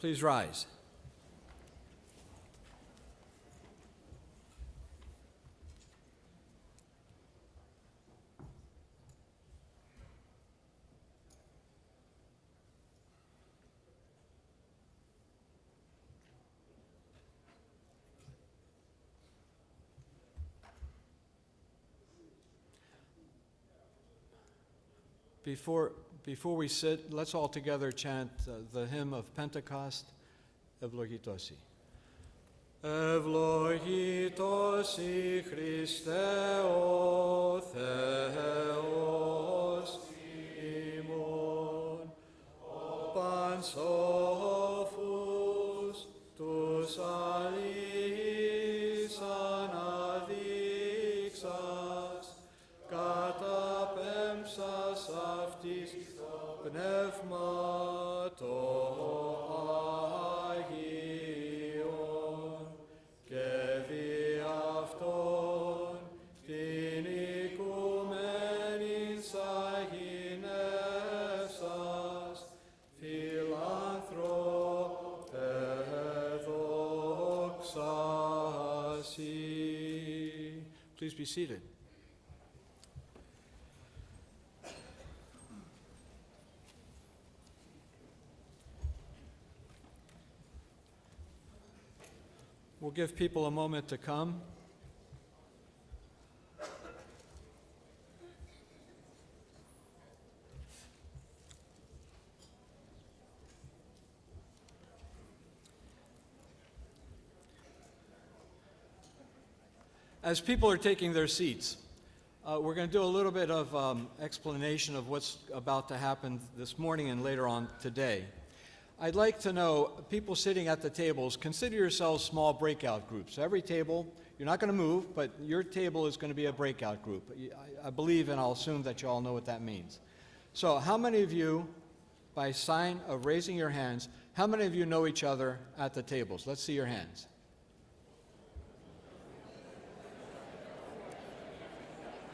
Please rise. Before we sit, let's all together chant the hymn of Pentecost, Ευλογητώσει. Ευλογητώσει Χριστέ ο Θεός ημών, ο πανσόφους τους αληθείς αναδείξας, καταπέμψας αυτής πνεύμα το Άγιον και δι' αυτόν την οικουμένην σαγηνεύσας φιλάνθρωπε δόξασι. Please be seated. We'll give people a moment to come. As people are taking their seats, we're going to do a little bit of explanation of what's about to happen this morning and later on today. I'd like to know, people sitting at the tables, consider yourselves small breakout groups. Every table, you're not going to move, but your table is going to be a breakout group. I believe and I'll assume that you all know what that means. So how many of you, by sign of raising your hands, how many of you know each other at the tables? Let's see your hands.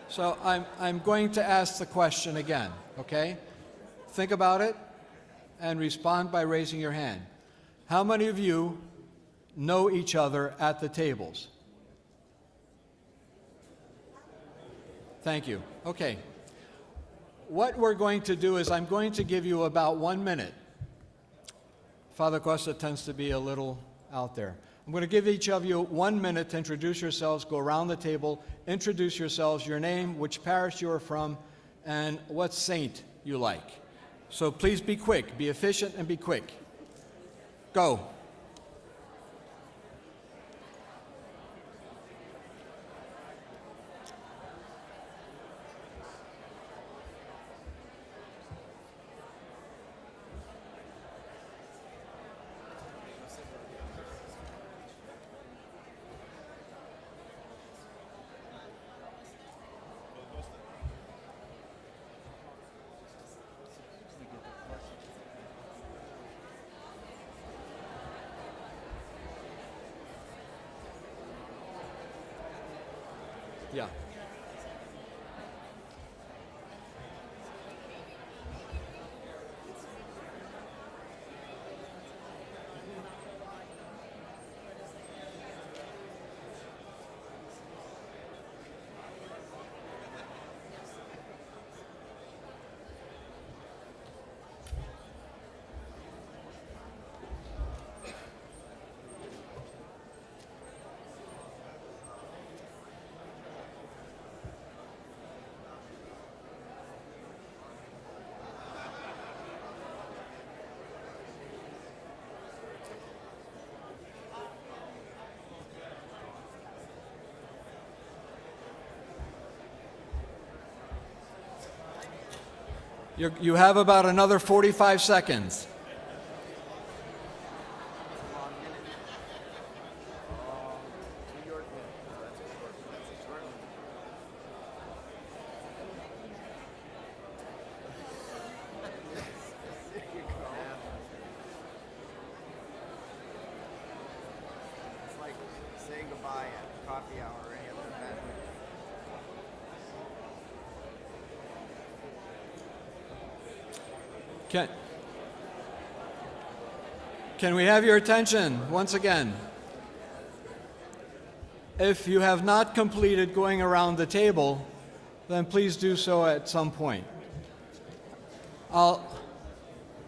So I'm going to ask the question again, okay? Think about it and respond by raising your hand. How many of you know each other at the tables? Thank you. Okay. What we're going to do is I'm going to give you about 1 minute. Father Costa tends to be a little out there. I'm going to give each of you 1 minute to introduce yourselves, go around the table, introduce yourselves, your name, which parish you are from, and what saint you like. So please be quick, be efficient, and be quick. Go. Yeah. You have about another 45 seconds. It's like saying goodbye at coffee hour or any other event. Can we have your attention once again? If you have not completed going around the table, then please do so at some point. Can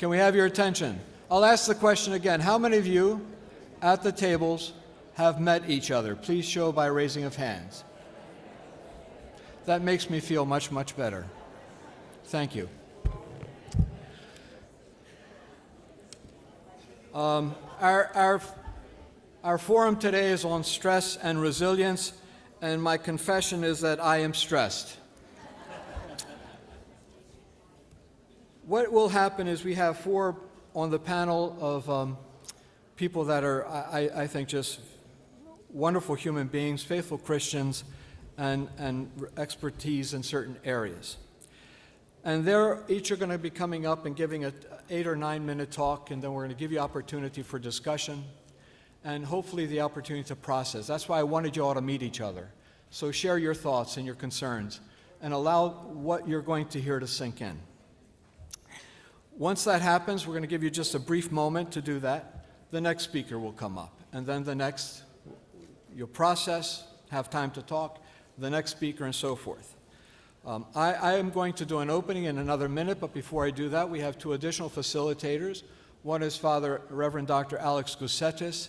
we have your attention? I'll ask the question again. How many of you at the tables have met each other? Please show by raising of hands. That makes me feel much, much better. Thank you. Our forum today is on stress and resilience, and my confession is that I am stressed. What will happen is we have four on the panel of people that are, I think, just wonderful human beings, faithful Christians, and expertise in certain areas. And they're each are going to be coming up and giving an 8 or 9 minute talk, and then we're going to give you opportunity for discussion and hopefully the opportunity to process. That's why I wanted you all to meet each other. So share your thoughts and your concerns and allow what you're going to hear to sink in. Once that happens, we're going to give you just a brief moment to do that. The next speaker will come up, and then the next, you'll process, have time to talk, the next speaker, and so forth. I am going to do an opening in another minute, but before I do that, we have two additional facilitators. One is Father Reverend Dr. Alex Gusettis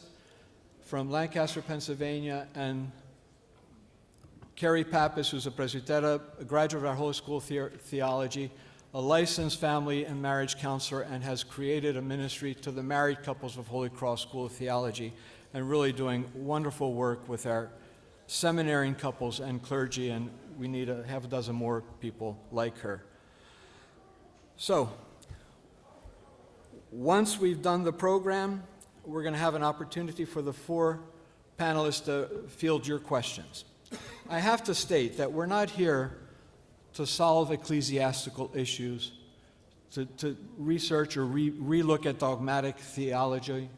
from Lancaster, Pennsylvania, and Carrie Pappas, who's a presbytera, a graduate of our Holy School of Theology, a licensed family and marriage counselor, and has created a ministry to the married couples of Holy Cross School of Theology, and really doing wonderful work with our seminarian couples and clergy, and we need a half a dozen more people like her. So, once we've done the program, we're going to have an opportunity for the four panelists to field your questions. I have to state that we're not here to solve ecclesiastical issues, to research or relook at dogmatic theology.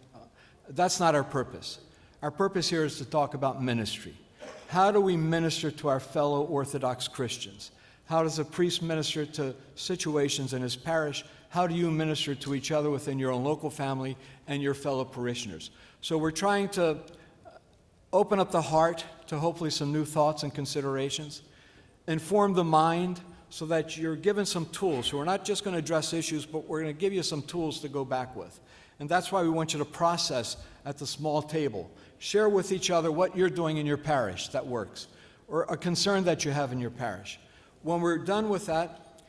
That's not our purpose. Our purpose here is to talk about ministry. How do we minister to our fellow Orthodox Christians? How does a priest minister to situations in his parish? How do you minister to each other within your own local family and your fellow parishioners? So we're trying to open up the heart to hopefully some new thoughts and considerations, inform the mind so that you're given some tools. So we're not just going to address issues, but we're going to give you some tools to go back with. And that's why we want you to process at the small table. Share with each other what you're doing in your parish that works, or a concern that you have in your parish. When we're done with that,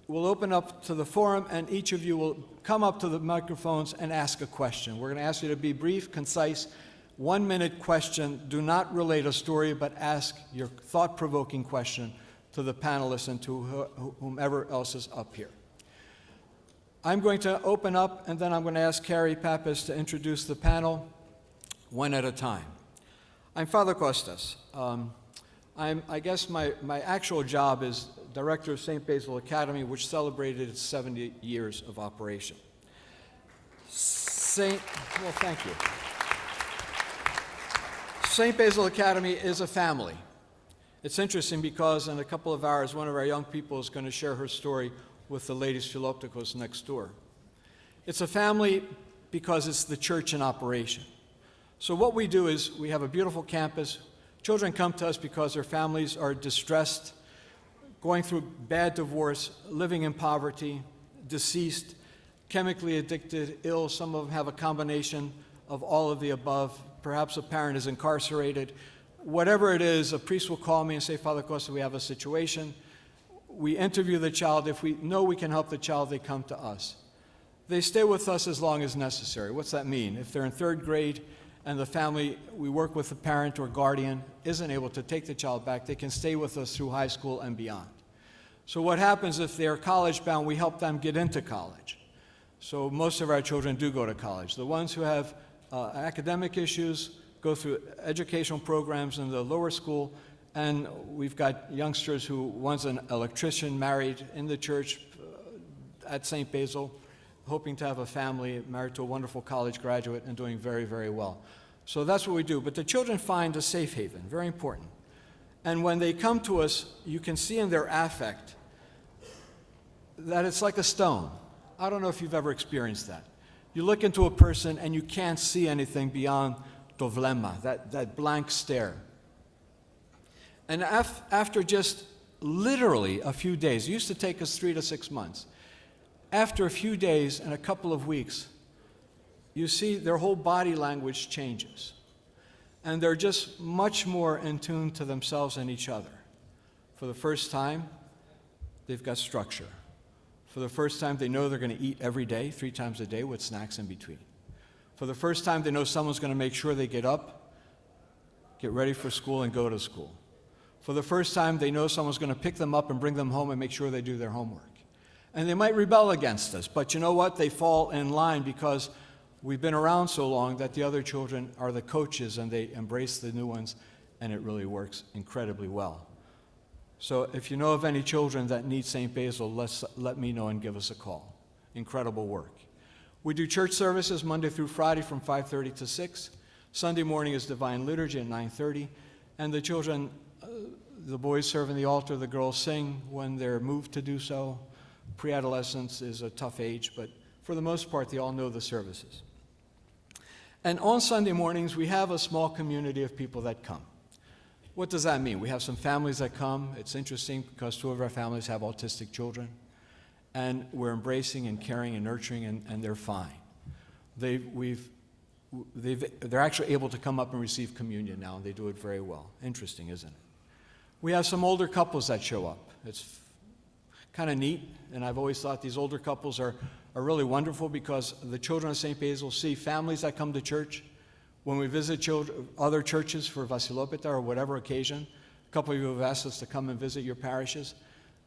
we'll open up to the forum, and each of you will come up to the microphones and ask a question. We're going to ask you to be brief, concise, 1-minute question. Do not relate a story, but ask your thought-provoking question to the panelists and to whomever else is up here. I'm going to open up, and then I'm going to ask Carrie Pappas to introduce the panel one at a time. I'm Father Costas. I guess my actual job is director of St. Basil Academy, which celebrated its 70 years of operation. Well, thank you. St. Basil Academy is a family. It's interesting because in a couple of hours, one of our young people is going to share her story with the ladies Philopticos next door. It's a family because it's the church in operation. So what we do is we have a beautiful campus. Children come to us because their families are distressed, going through bad divorce, living in poverty, deceased, chemically addicted, ill. Some of them have a combination of all of the above. Perhaps a parent is incarcerated. Whatever it is, a priest will call me and say, Father Costa, we have a situation. We interview the child. If we know we can help the child, they come to us. They stay with us as long as necessary. What's that mean? If they're in 3rd grade and the family, we work with the parent or guardian, isn't able to take the child back, they can stay with us through high school and beyond. So what happens if they're college-bound, we help them get into college. So most of our children do go to college. The ones who have academic issues go through educational programs in the lower school, and we've got youngsters who, one's an electrician married in the church at St. Basil, hoping to have a family, married to a wonderful college graduate and doing very, very well. So that's what we do. But the children find a safe haven, very important. And when they come to us, you can see in their affect that it's like a stone. I don't know if you've ever experienced that. You look into a person and you can't see anything beyond tovlema, that blank stare. And after just literally a few days, it used to take us 3 to 6 months. After a few days and a couple of weeks, you see their whole body language changes. And they're just much more in tune to themselves and each other. For the first time, they've got structure. For the first time, they know they're going to eat every day, 3 times a day, with snacks in between. For the first time, they know someone's going to make sure they get up, get ready for school, and go to school. For the first time, they know someone's going to pick them up and bring them home and make sure they do their homework. And they might rebel against us, but you know what? They fall in line because we've been around so long that the other children are the coaches and they embrace the new ones, and it really works incredibly well. So if you know of any children that need St. Basil, let me know and give us a call. Incredible work. We do church services Monday through Friday from 5:30 to 6. Sunday morning is Divine Liturgy at 9:30. And the children, the boys serve in the altar, the girls sing when they're moved to do so. Pre-adolescence is a tough age, but for the most part, they all know the services. And on Sunday mornings, we have a small community of people that come. What does that mean? We have some families that come. It's interesting because 2 of our families have autistic children. And we're embracing and caring and nurturing, and they're fine. They're actually able to come up and receive communion now, and they do it very well. Interesting, isn't it? We have some older couples that show up. It's kind of neat, and I've always thought these older couples are really wonderful because the children of St. Basil see families that come to church. When we visit other churches for Vasilopita or whatever occasion, a couple of you have asked us to come and visit your parishes.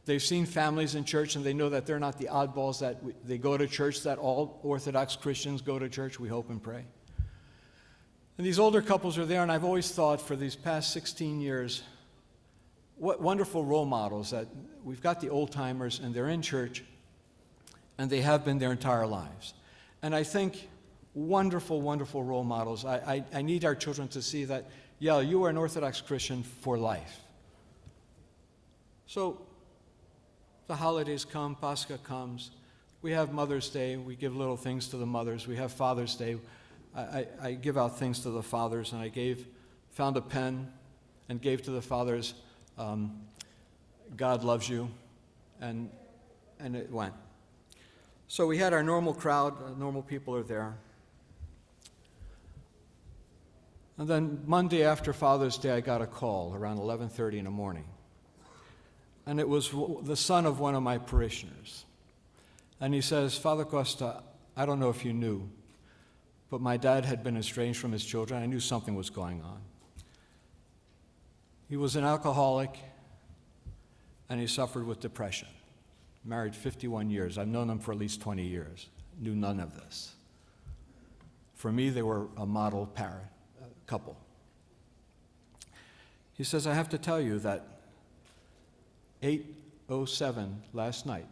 They've seen families in church, and they know that they're not the oddballs, that they go to church, that all Orthodox Christians go to church, we hope and pray. And these older couples are there, and I've always thought for these past 16 years, what wonderful role models that we've got the old-timers, and they're in church, and they have been their entire lives. And I think wonderful, wonderful role models. I need our children to see that, yeah, you are an Orthodox Christian for life. So the holidays come, Pascha comes. We have Mother's Day. We give little things to the mothers. We have Father's Day. I give out things to the fathers, and I found a pen and gave to the fathers, God loves you, and it went. So we had our normal crowd, normal people are there. And then Monday after Father's Day, I got a call around 11:30 in the morning. And it was the son of one of my parishioners. And he says, Father Costa, I don't know if you knew, but my dad had been estranged from his children. I knew something was going on. He was an alcoholic, and he suffered with depression. Married 51 years. I've known him for at least 20 years. Knew none of this. For me, they were a model couple. He says, I have to tell you that 8:07 last night,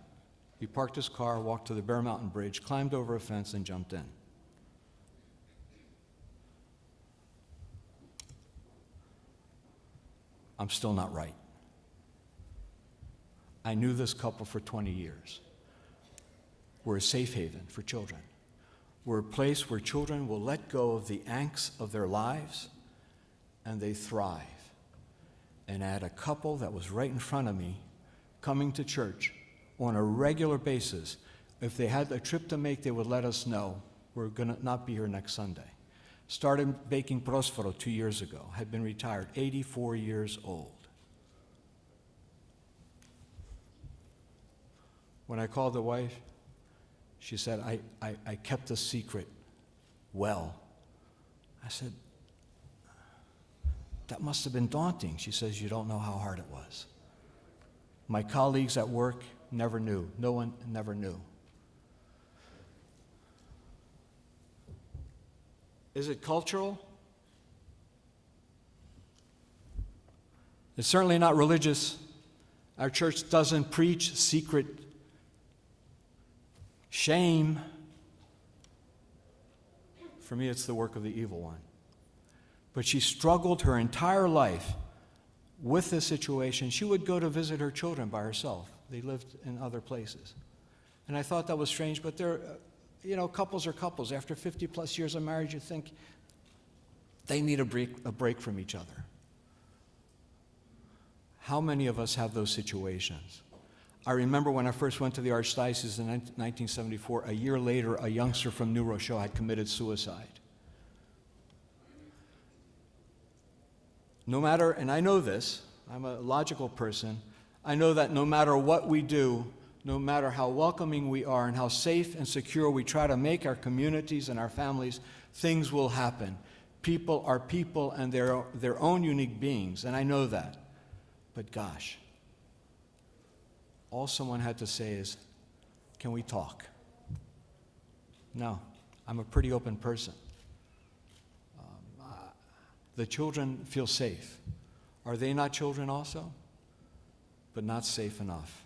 he parked his car, walked to the Bear Mountain Bridge, climbed over a fence, and jumped in. I'm still not right. I knew this couple for 20 years. We're a safe haven for children. We're a place where children will let go of the angst of their lives and they thrive. And I had a couple that was right in front of me coming to church on a regular basis. If they had a trip to make, they would let us know. We're going to not be here next Sunday. Started baking Prospero 2 years ago. Had been retired, 84 years old. When I called the wife, she said, I kept the secret well. I said, that must have been daunting. She says, you don't know how hard it was. My colleagues at work never knew. No one never knew. Is it cultural? It's certainly not religious. Our church doesn't preach secret shame. For me, it's the work of the evil one. But she struggled her entire life with this situation. She would go to visit her children by herself. They lived in other places. And I thought that was strange, but couples are couples. After 50 plus years of marriage, you think they need a break from each other. How many of us have those situations? I remember when I first went to the Archdiocese in 1974, a year later, a youngster from New Rochelle had committed suicide. No matter, and I know this, I'm a logical person, I know that no matter what we do, no matter how welcoming we are and how safe and secure we try to make our communities and our families, things will happen. People are people and they're their own unique beings, and I know that. But gosh, all someone had to say is, can we talk? No, I'm a pretty open person. The children feel safe. Are they not children also? But not safe enough.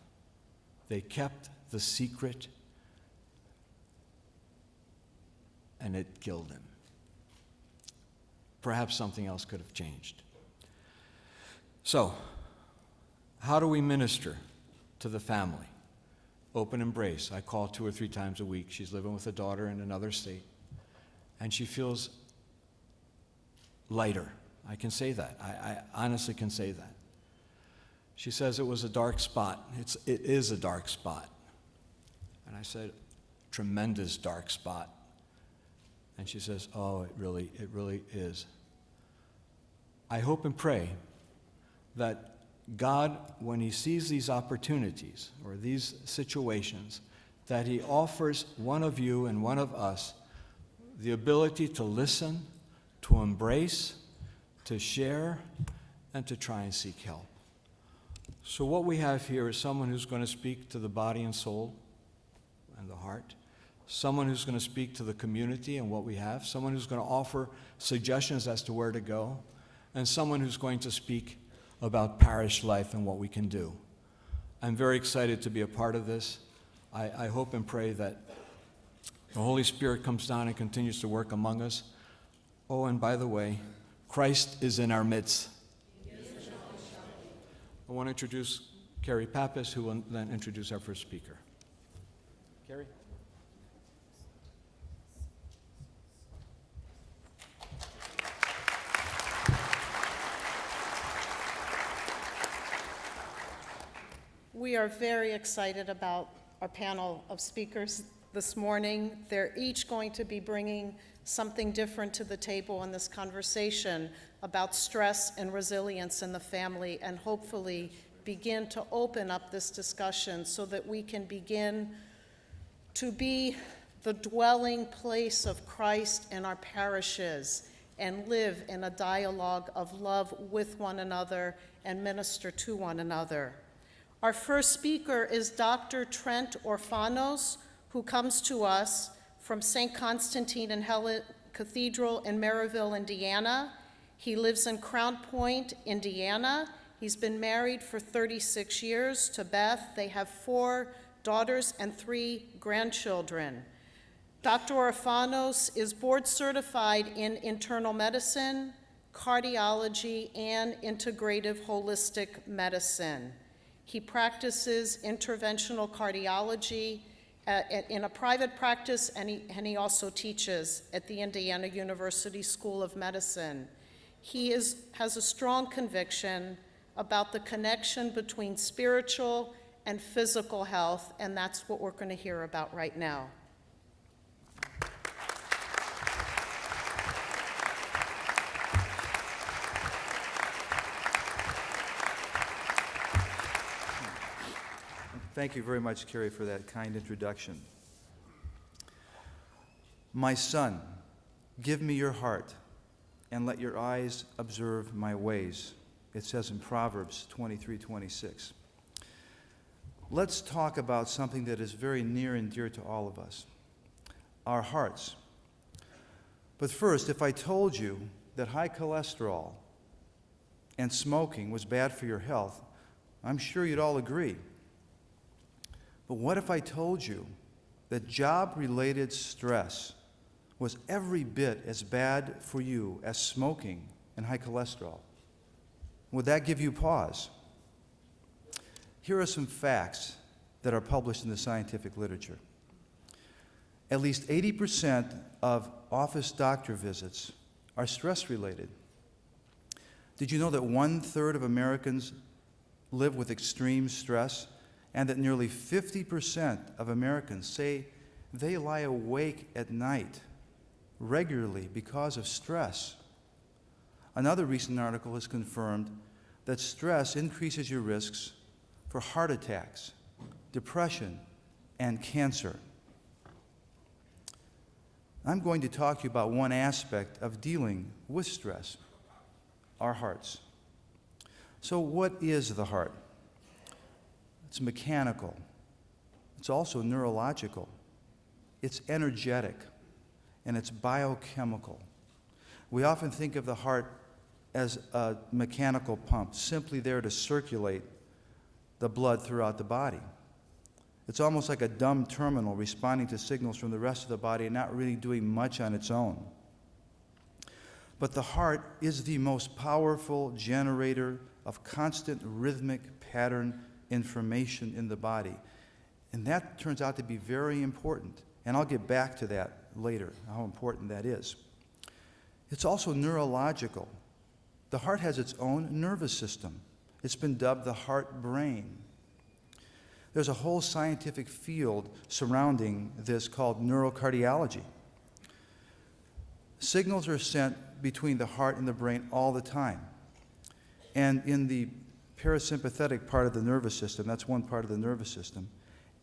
They kept the secret, and it killed him. Perhaps something else could have changed. So, how do we minister to the family? Open embrace. I call 2 or 3 times a week. She's living with a daughter in another state, and she feels lighter. I can say that. I honestly can say that. She says it was a dark spot. It is a dark spot. And I said, tremendous dark spot. And she says, oh, it really is. I hope and pray that God, when he sees these opportunities or these situations, that he offers one of you and one of us the ability to listen, to embrace, to share, and to try and seek help. So what we have here is someone who's going to speak to the body and soul and the heart, someone who's going to speak to the community and what we have, someone who's going to offer suggestions as to where to go, and someone who's going to speak about parish life and what we can do. I'm very excited to be a part of this. I hope and pray that the Holy Spirit comes down and continues to work among us. Oh, and by the way, Christ is in our midst. I want to introduce Carrie Pappas, who will then introduce our first speaker. Carrie? We are very excited about our panel of speakers this morning. They're each going to be bringing something different to the table in this conversation about stress and resilience in the family, and hopefully begin to open up this discussion so that we can begin to be the dwelling place of Christ in our parishes and live in a dialogue of love with one another and minister to one another. Our first speaker is Dr. Trent Orfanos, who comes to us from St. Constantine and Helen Cathedral in Maryville, Indiana. He lives in Crown Point, Indiana. He's been married for 36 years to Beth. They have 4 daughters and 3 grandchildren. Dr. Orfanos is board certified in internal medicine, cardiology, and integrative holistic medicine. He practices interventional cardiology in a private practice, and he also teaches at the Indiana University School of Medicine. He has a strong conviction about the connection between spiritual and physical health, and that's what we're going to hear about right now. Thank you very much, Carrie, for that kind introduction. My son, give me your heart, and let your eyes observe my ways. It says in Proverbs 23:26. Let's talk about something that is very near and dear to all of us, our hearts. But first, if I told you that high cholesterol and smoking was bad for your health, I'm sure you'd all agree. But what if I told you that job-related stress was every bit as bad for you as smoking and high cholesterol? Would that give you pause? Here are some facts that are published in the scientific literature. At least 80% of office doctor visits are stress-related. Did you know that 1/3 of Americans live with extreme stress, and that nearly 50% of Americans say they lie awake at night regularly because of stress? Another recent article has confirmed that stress increases your risks for heart attacks, depression, and cancer. I'm going to talk to you about one aspect of dealing with stress: our hearts. So what is the heart? It's mechanical. It's also neurological. It's energetic, and it's biochemical. We often think of the heart as a mechanical pump, simply there to circulate the blood throughout the body. It's almost like a dumb terminal responding to signals from the rest of the body and not really doing much on its own. But the heart is the most powerful generator of constant rhythmic pattern information in the body. And that turns out to be very important. And I'll get back to that later, how important that is. It's also neurological. The heart has its own nervous system. It's been dubbed the heart brain. There's a whole scientific field surrounding this called neurocardiology. Signals are sent between the heart and the brain all the time. And in the parasympathetic part of the nervous system, that's one part of the nervous system,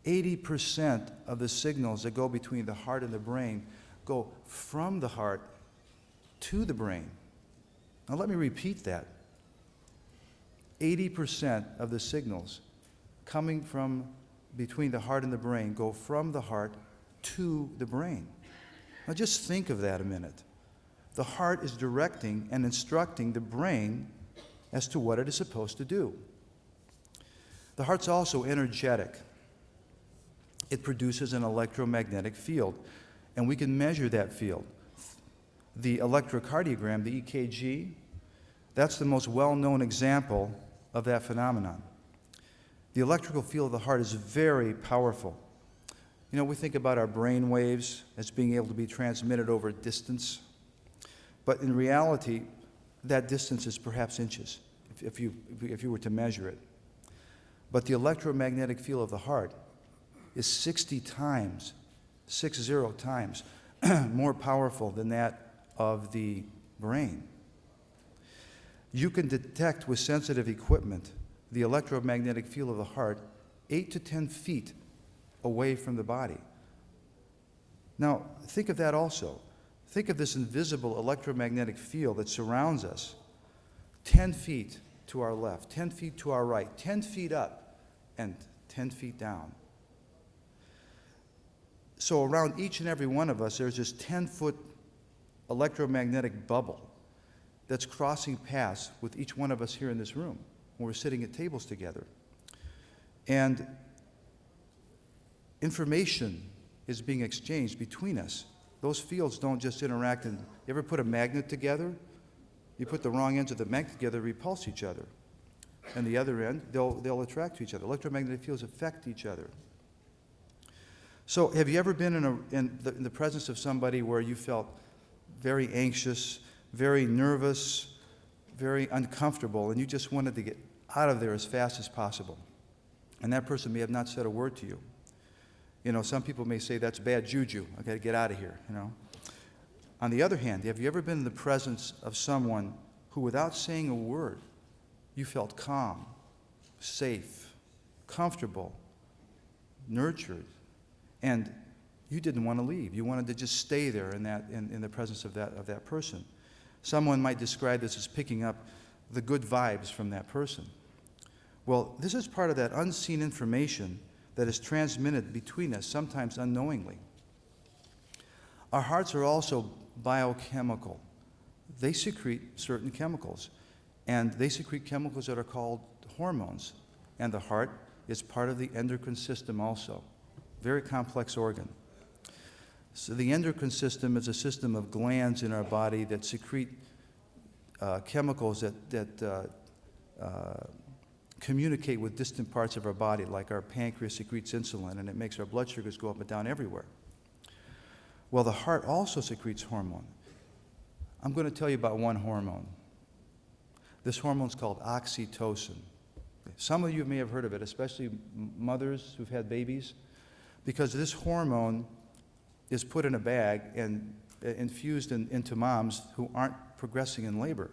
80% of the signals that go between the heart and the brain go from the heart to the brain. Now let me repeat that. 80% of the signals coming from between the heart and the brain go from the heart to the brain. Now just think of that a minute. The heart is directing and instructing the brain as to what it is supposed to do. The heart's also energetic. It produces an electromagnetic field, and we can measure that field. The electrocardiogram, the EKG, that's the most well-known example of that phenomenon. The electrical field of the heart is very powerful. You know, we think about our brain waves as being able to be transmitted over distance, but in reality, that distance is perhaps inches, if you were to measure it. But the electromagnetic field of the heart is 60 times more powerful than that of the brain. You can detect with sensitive equipment the electromagnetic field of the heart 8 to 10 feet away from the body. Now, think of that also. Think of this invisible electromagnetic field that surrounds us 10 feet to our left, 10 feet to our right, 10 feet up, and 10 feet down. So around each and every one of us, there's this 10-foot electromagnetic bubble that's crossing paths with each one of us here in this room when we're sitting at tables together. And information is being exchanged between us. Those fields don't just interact. You ever put a magnet together? You put the wrong ends of the magnet together, repulse each other. And the other end, they'll attract to each other. Electromagnetic fields affect each other. So have you ever been in the presence of somebody where you felt very anxious, very nervous, very uncomfortable, and you just wanted to get out of there as fast as possible? And that person may have not said a word to you. You know, some people may say, that's bad juju. I got to get out of here, you know. On the other hand, have you ever been in the presence of someone who, without saying a word, you felt calm, safe, comfortable, nurtured, and you didn't want to leave? You wanted to just stay there in the presence of that person. Someone might describe this as picking up the good vibes from that person. Well, this is part of that unseen information that is transmitted between us, sometimes unknowingly. Our hearts are also biochemical. They secrete certain chemicals, and they secrete chemicals that are called hormones. And the heart is part of the endocrine system also. Very complex organ. So the endocrine system is a system of glands in our body that secrete chemicals that communicate with distant parts of our body, like our pancreas secretes insulin, and it makes our blood sugars go up and down everywhere. Well, the heart also secretes hormone. I'm going to tell you about one hormone. This hormone is called oxytocin. Some of you may have heard of it, especially mothers who've had babies, because this hormone is put in a bag and infused into moms who aren't progressing in labor.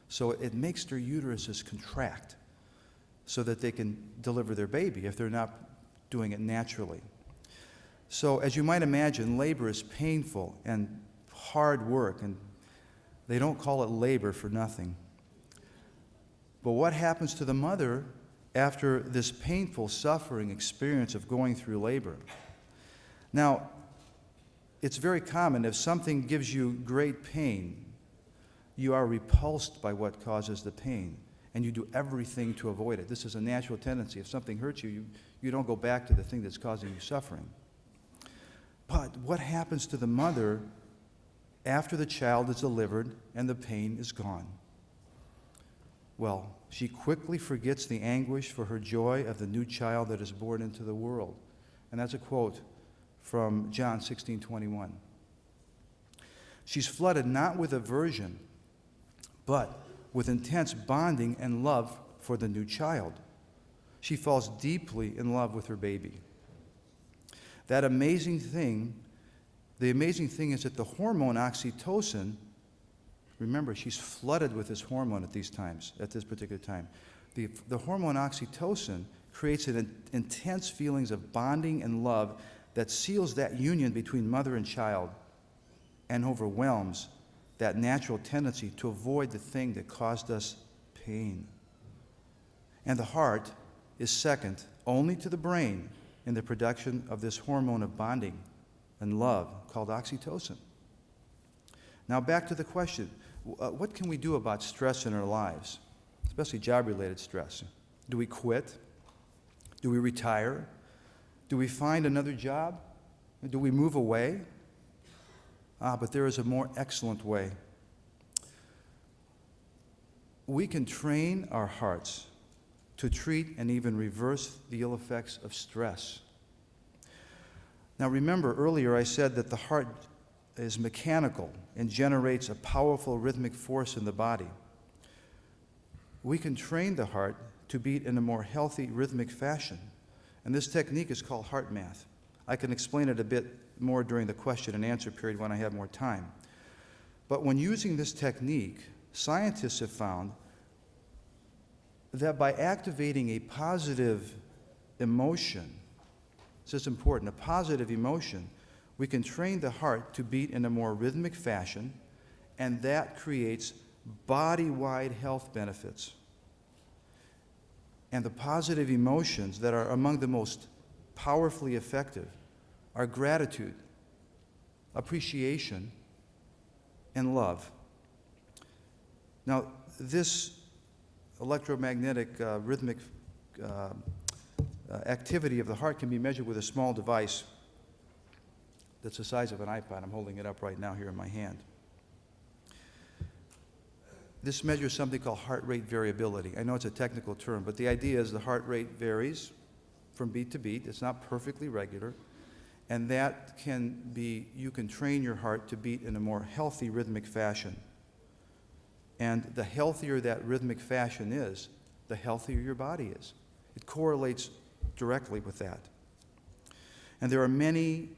So it makes their uteruses contract so that they can deliver their baby if they're not doing it naturally. So as you might imagine, labor is painful and hard work, and they don't call it labor for nothing. But what happens to the mother after this painful, suffering experience of going through labor? Now, it's very common if something gives you great pain, you are repulsed by what causes the pain, and you do everything to avoid it. This is a natural tendency. If something hurts you, you don't go back to the thing that's causing you suffering. But what happens to the mother after the child is delivered and the pain is gone? Well, she quickly forgets the anguish for her joy of the new child that is born into the world. And that's a quote from John 16:21. She's flooded not with aversion, but with intense bonding and love for the new child. She falls deeply in love with her baby. The amazing thing is that the hormone oxytocin, remember, she's flooded with this hormone at this particular time. The hormone oxytocin creates intense feelings of bonding and love that seals that union between mother and child and overwhelms that natural tendency to avoid the thing that caused us pain. And the heart is second only to the brain in the production of this hormone of bonding and love called oxytocin. Now back to the question, what can we do about stress in our lives, especially job-related stress? Do we quit? Do we retire? Do we find another job? Do we move away? But there is a more excellent way. We can train our hearts to treat and even reverse the ill effects of stress. Now remember, earlier I said that the heart is mechanical and generates a powerful rhythmic force in the body. We can train the heart to beat in a more healthy rhythmic fashion, and this technique is called heart math. I can explain it a bit more during the question and answer period when I have more time. But when using this technique, scientists have found that by activating a positive emotion, this is important, a positive emotion, we can train the heart to beat in a more rhythmic fashion, and that creates body-wide health benefits. And the positive emotions that are among the most powerfully effective are gratitude, appreciation, and love. Now, this electromagnetic rhythmic activity of the heart can be measured with a small device that's the size of an iPod. I'm holding it up right now here in my hand. This measures something called heart rate variability. I know it's a technical term, but the idea is the heart rate varies from beat to beat. It's not perfectly regular. And that can be, you can train your heart to beat in a more healthy rhythmic fashion. And the healthier that rhythmic fashion is, the healthier your body is. It correlates directly with that. And there are many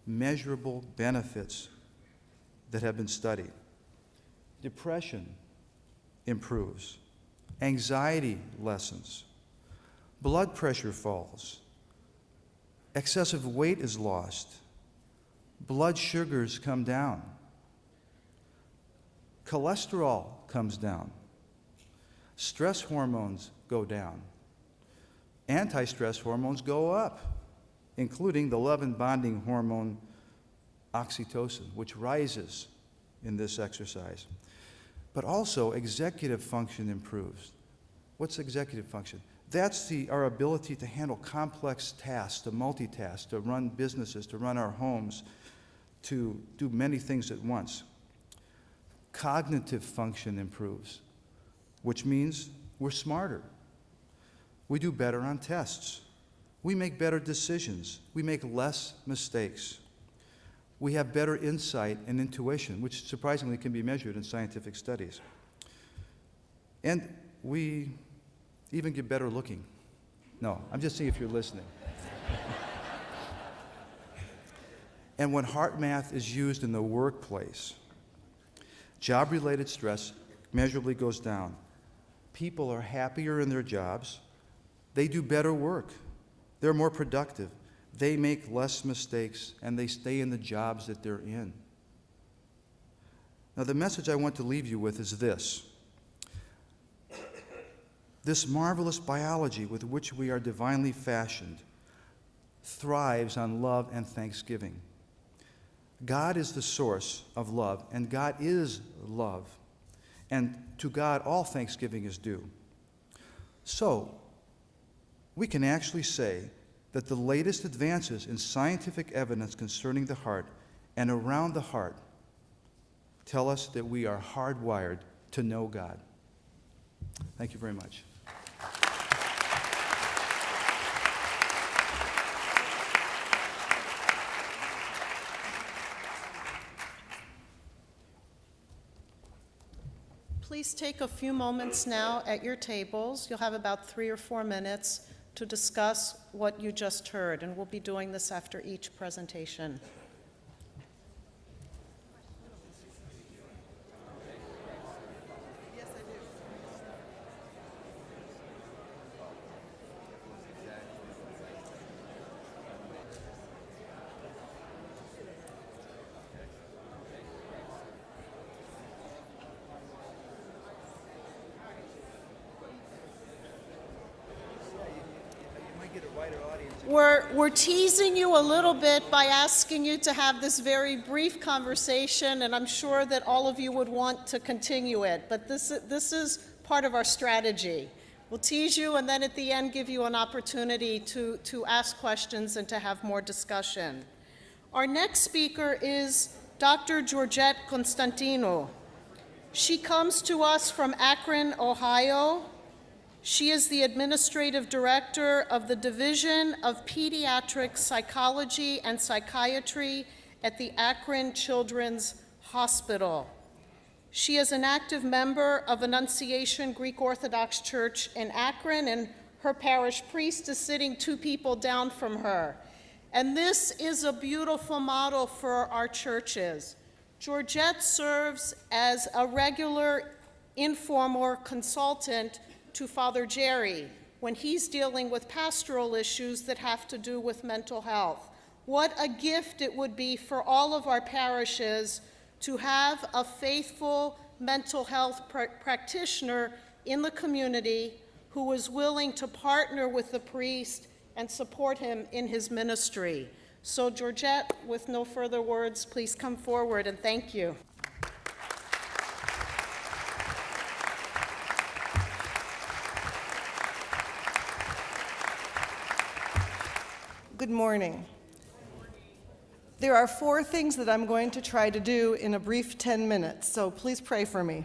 measurable benefits that have been studied. Depression improves. Anxiety lessens. Blood pressure falls. Excessive weight is lost. Blood sugars come down. Cholesterol comes down. Stress hormones go down. Anti-stress hormones go up, including the love and bonding hormone oxytocin, which rises in this exercise. But also executive function improves. What's executive function? That's our ability to handle complex tasks, to multitask, to run businesses, to run our homes, to do many things at once. Cognitive function improves, which means we're smarter. We do better on tests. We make better decisions. We make less mistakes. We have better insight and intuition, which surprisingly can be measured in scientific studies. And we even get better looking. No, I'm just seeing if you're listening. And when heart math is used in the workplace, job-related stress measurably goes down. People are happier in their jobs. They do better work. They're more productive. They make less mistakes, and they stay in the jobs that they're in. Now, the message I want to leave you with is this. This marvelous biology with which we are divinely fashioned thrives on love and thanksgiving. God is the source of love, and God is love. And to God, all thanksgiving is due. So, we can actually say that the latest advances in scientific evidence concerning the heart and around the heart tell us that we are hardwired to know God. Thank you very much. Please take a few moments now at your tables. You'll have about 3 or 4 minutes to discuss what you just heard, and we'll be doing this after each presentation. We're teasing you a little bit by asking you to have this very brief conversation, and I'm sure that all of you would want to continue it, but this is part of our strategy. We'll tease you and then at the end give you an opportunity to ask questions and to have more discussion. Our next speaker is Dr. Georgette Constantino. She comes to us from Akron, Ohio. She is the Administrative Director of the Division of Pediatric Psychology and Psychiatry at the Akron Children's Hospital. She is an active member of Annunciation Greek Orthodox Church in Akron, and her parish priest is sitting 2 people down from her. And this is a beautiful model for our churches. Georgette serves as a regular informal consultant to Father Jerry when he's dealing with pastoral issues that have to do with mental health. What a gift it would be for all of our parishes to have a faithful mental health practitioner in the community who is willing to partner with the priest and support him in his ministry. So Georgette, with no further words, please come forward and thank you. Good morning. There are 4 things that I'm going to try to do in a brief 10 minutes, so please pray for me.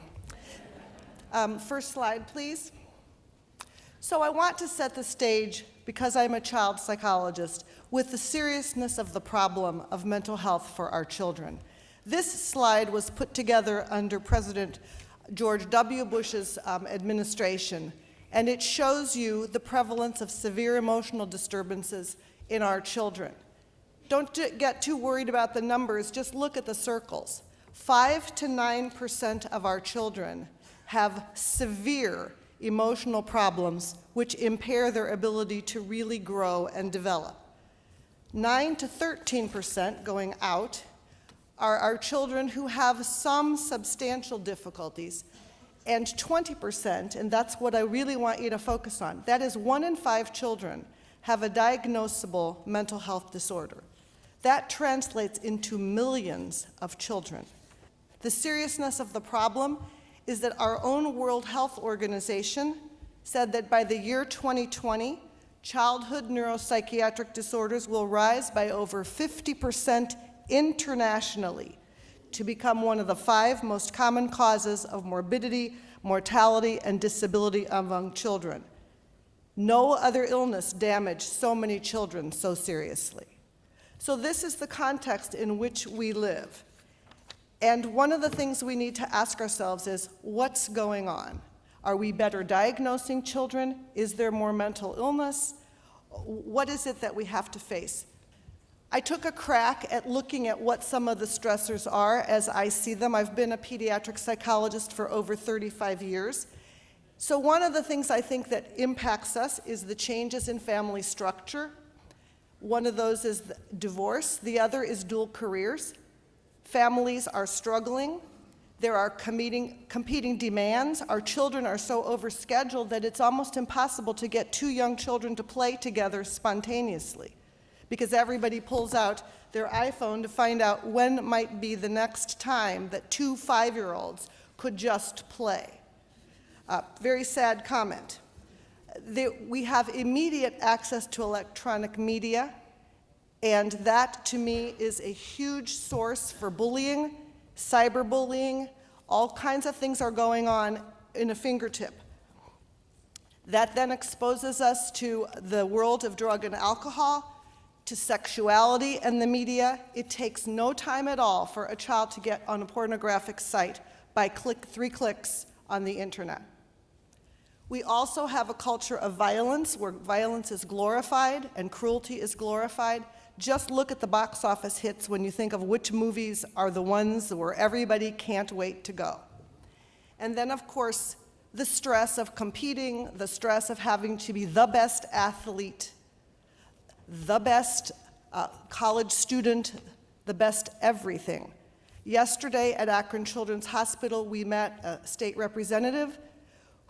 First slide, please. So I want to set the stage, because I'm a child psychologist, with the seriousness of the problem of mental health for our children. This slide was put together under President George W. Bush's administration, and it shows you the prevalence of severe emotional disturbances in our children. Don't get too worried about the numbers, just look at the circles. 5 to 9% of our children have severe emotional problems which impair their ability to really grow and develop. 9 to 13% going out are our children who have some substantial difficulties, and 20%, and that's what I really want you to focus on, that is 1 in 5 children have a diagnosable mental health disorder. That translates into millions of children. The seriousness of the problem is that our own World Health Organization said that by the year 2020, childhood neuropsychiatric disorders will rise by over 50% internationally to become one of the 5 most common causes of morbidity, mortality, and disability among children. No other illness damaged so many children so seriously. So this is the context in which we live. And one of the things we need to ask ourselves is, what's going on? Are we better diagnosing children? Is there more mental illness? What is it that we have to face? I took a crack at looking at what some of the stressors are as I see them. I've been a pediatric psychologist for over 35 years. So one of the things I think that impacts us is the changes in family structure. One of those is divorce. The other is dual careers. Families are struggling. There are competing demands. Our children are so overscheduled that it's almost impossible to get two young children to play together spontaneously, because everybody pulls out their iPhone to find out when might be the next time that two 5-year-olds could just play. Very sad comment. We have immediate access to electronic media, and that, to me, is a huge source for bullying, cyberbullying. All kinds of things are going on in a fingertip. That then exposes us to the world of drug and alcohol, to sexuality and the media. It takes no time at all for a child to get on a pornographic site by 3 clicks on the internet. We also have a culture of violence where violence is glorified and cruelty is glorified. Just look at the box office hits when you think of which movies are the ones where everybody can't wait to go. And then, of course, the stress of competing, the stress of having to be the best athlete, the best college student, the best everything. Yesterday at Akron Children's Hospital, we met a state representative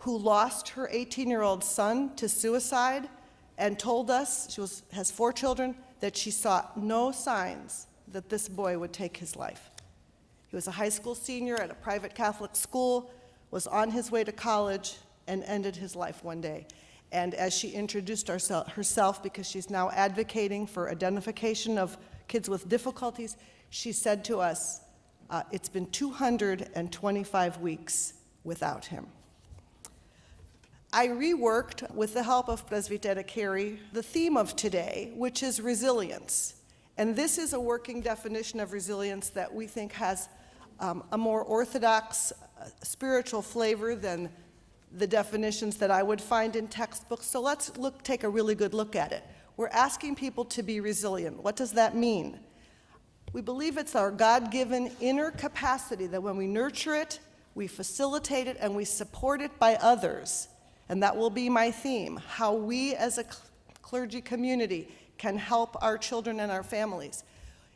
who lost her 18-year-old son to suicide and told us, she has 4 children, that she saw no signs that this boy would take his life. He was a high school senior at a private Catholic school, was on his way to college, and ended his life one day. And as she introduced herself, because she's now advocating for identification of kids with difficulties, she said to us, it's been 225 weeks without him. I reworked, with the help of Presbytera Carey, the theme of today, which is resilience. And this is a working definition of resilience that we think has a more orthodox spiritual flavor than the definitions that I would find in textbooks. So let's take a really good look at it. We're asking people to be resilient. What does that mean? We believe it's our God-given inner capacity that when we nurture it, we facilitate it, and we support it by others. And that will be my theme, how we as a clergy community can help our children and our families.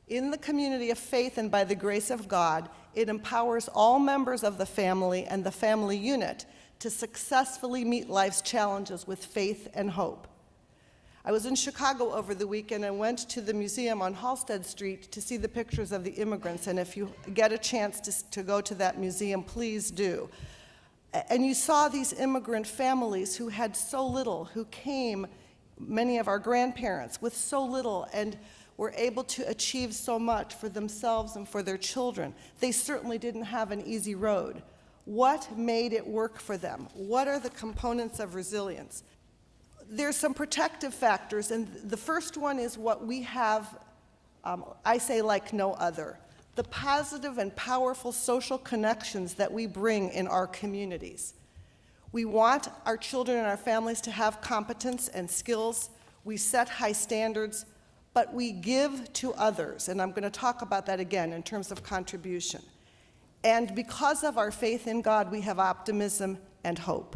In the community of faith and by the grace of God, it empowers all members of the family and the family unit to successfully meet life's challenges with faith and hope. I was in Chicago over the weekend and went to the museum on Halsted Street to see the pictures of the immigrants, and if you get a chance to go to that museum, please do. And you saw these immigrant families who had so little, who came, many of our grandparents, with so little, and were able to achieve so much for themselves and for their children. They certainly didn't have an easy road. What made it work for them? What are the components of resilience? There's some protective factors, and the first one is what we have, I say like no other. The positive and powerful social connections that we bring in our communities. We want our children and our families to have competence and skills. We set high standards, but we give to others, and I'm going to talk about that again in terms of contribution. And because of our faith in God, we have optimism and hope.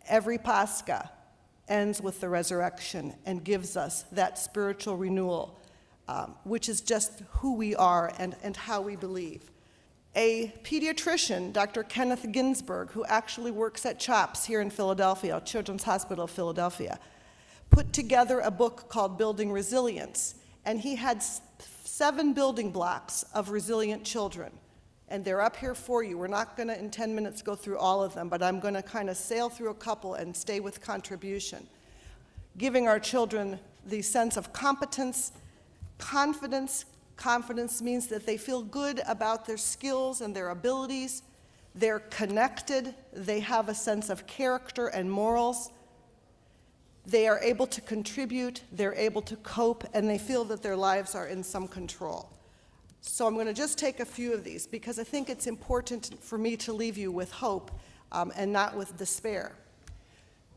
Every Pascha ends with the resurrection and gives us that spiritual renewal, which is just who we are and how we believe. A pediatrician, Dr. Kenneth Ginsburg, who actually works at CHOPS here in Philadelphia, Children's Hospital of Philadelphia, put together a book called Building Resilience, and he had 7 building blocks of resilient children. And they're up here for you. We're not going to, in 10 minutes, go through all of them, but I'm going to kind of sail through a couple and stay with contribution. Giving our children the sense of competence, confidence. Confidence means that they feel good about their skills and their abilities. They're connected. They have a sense of character and morals. They are able to contribute, they're able to cope, and they feel that their lives are in some control. So I'm going to just take a few of these because I think it's important for me to leave you with hope and not with despair.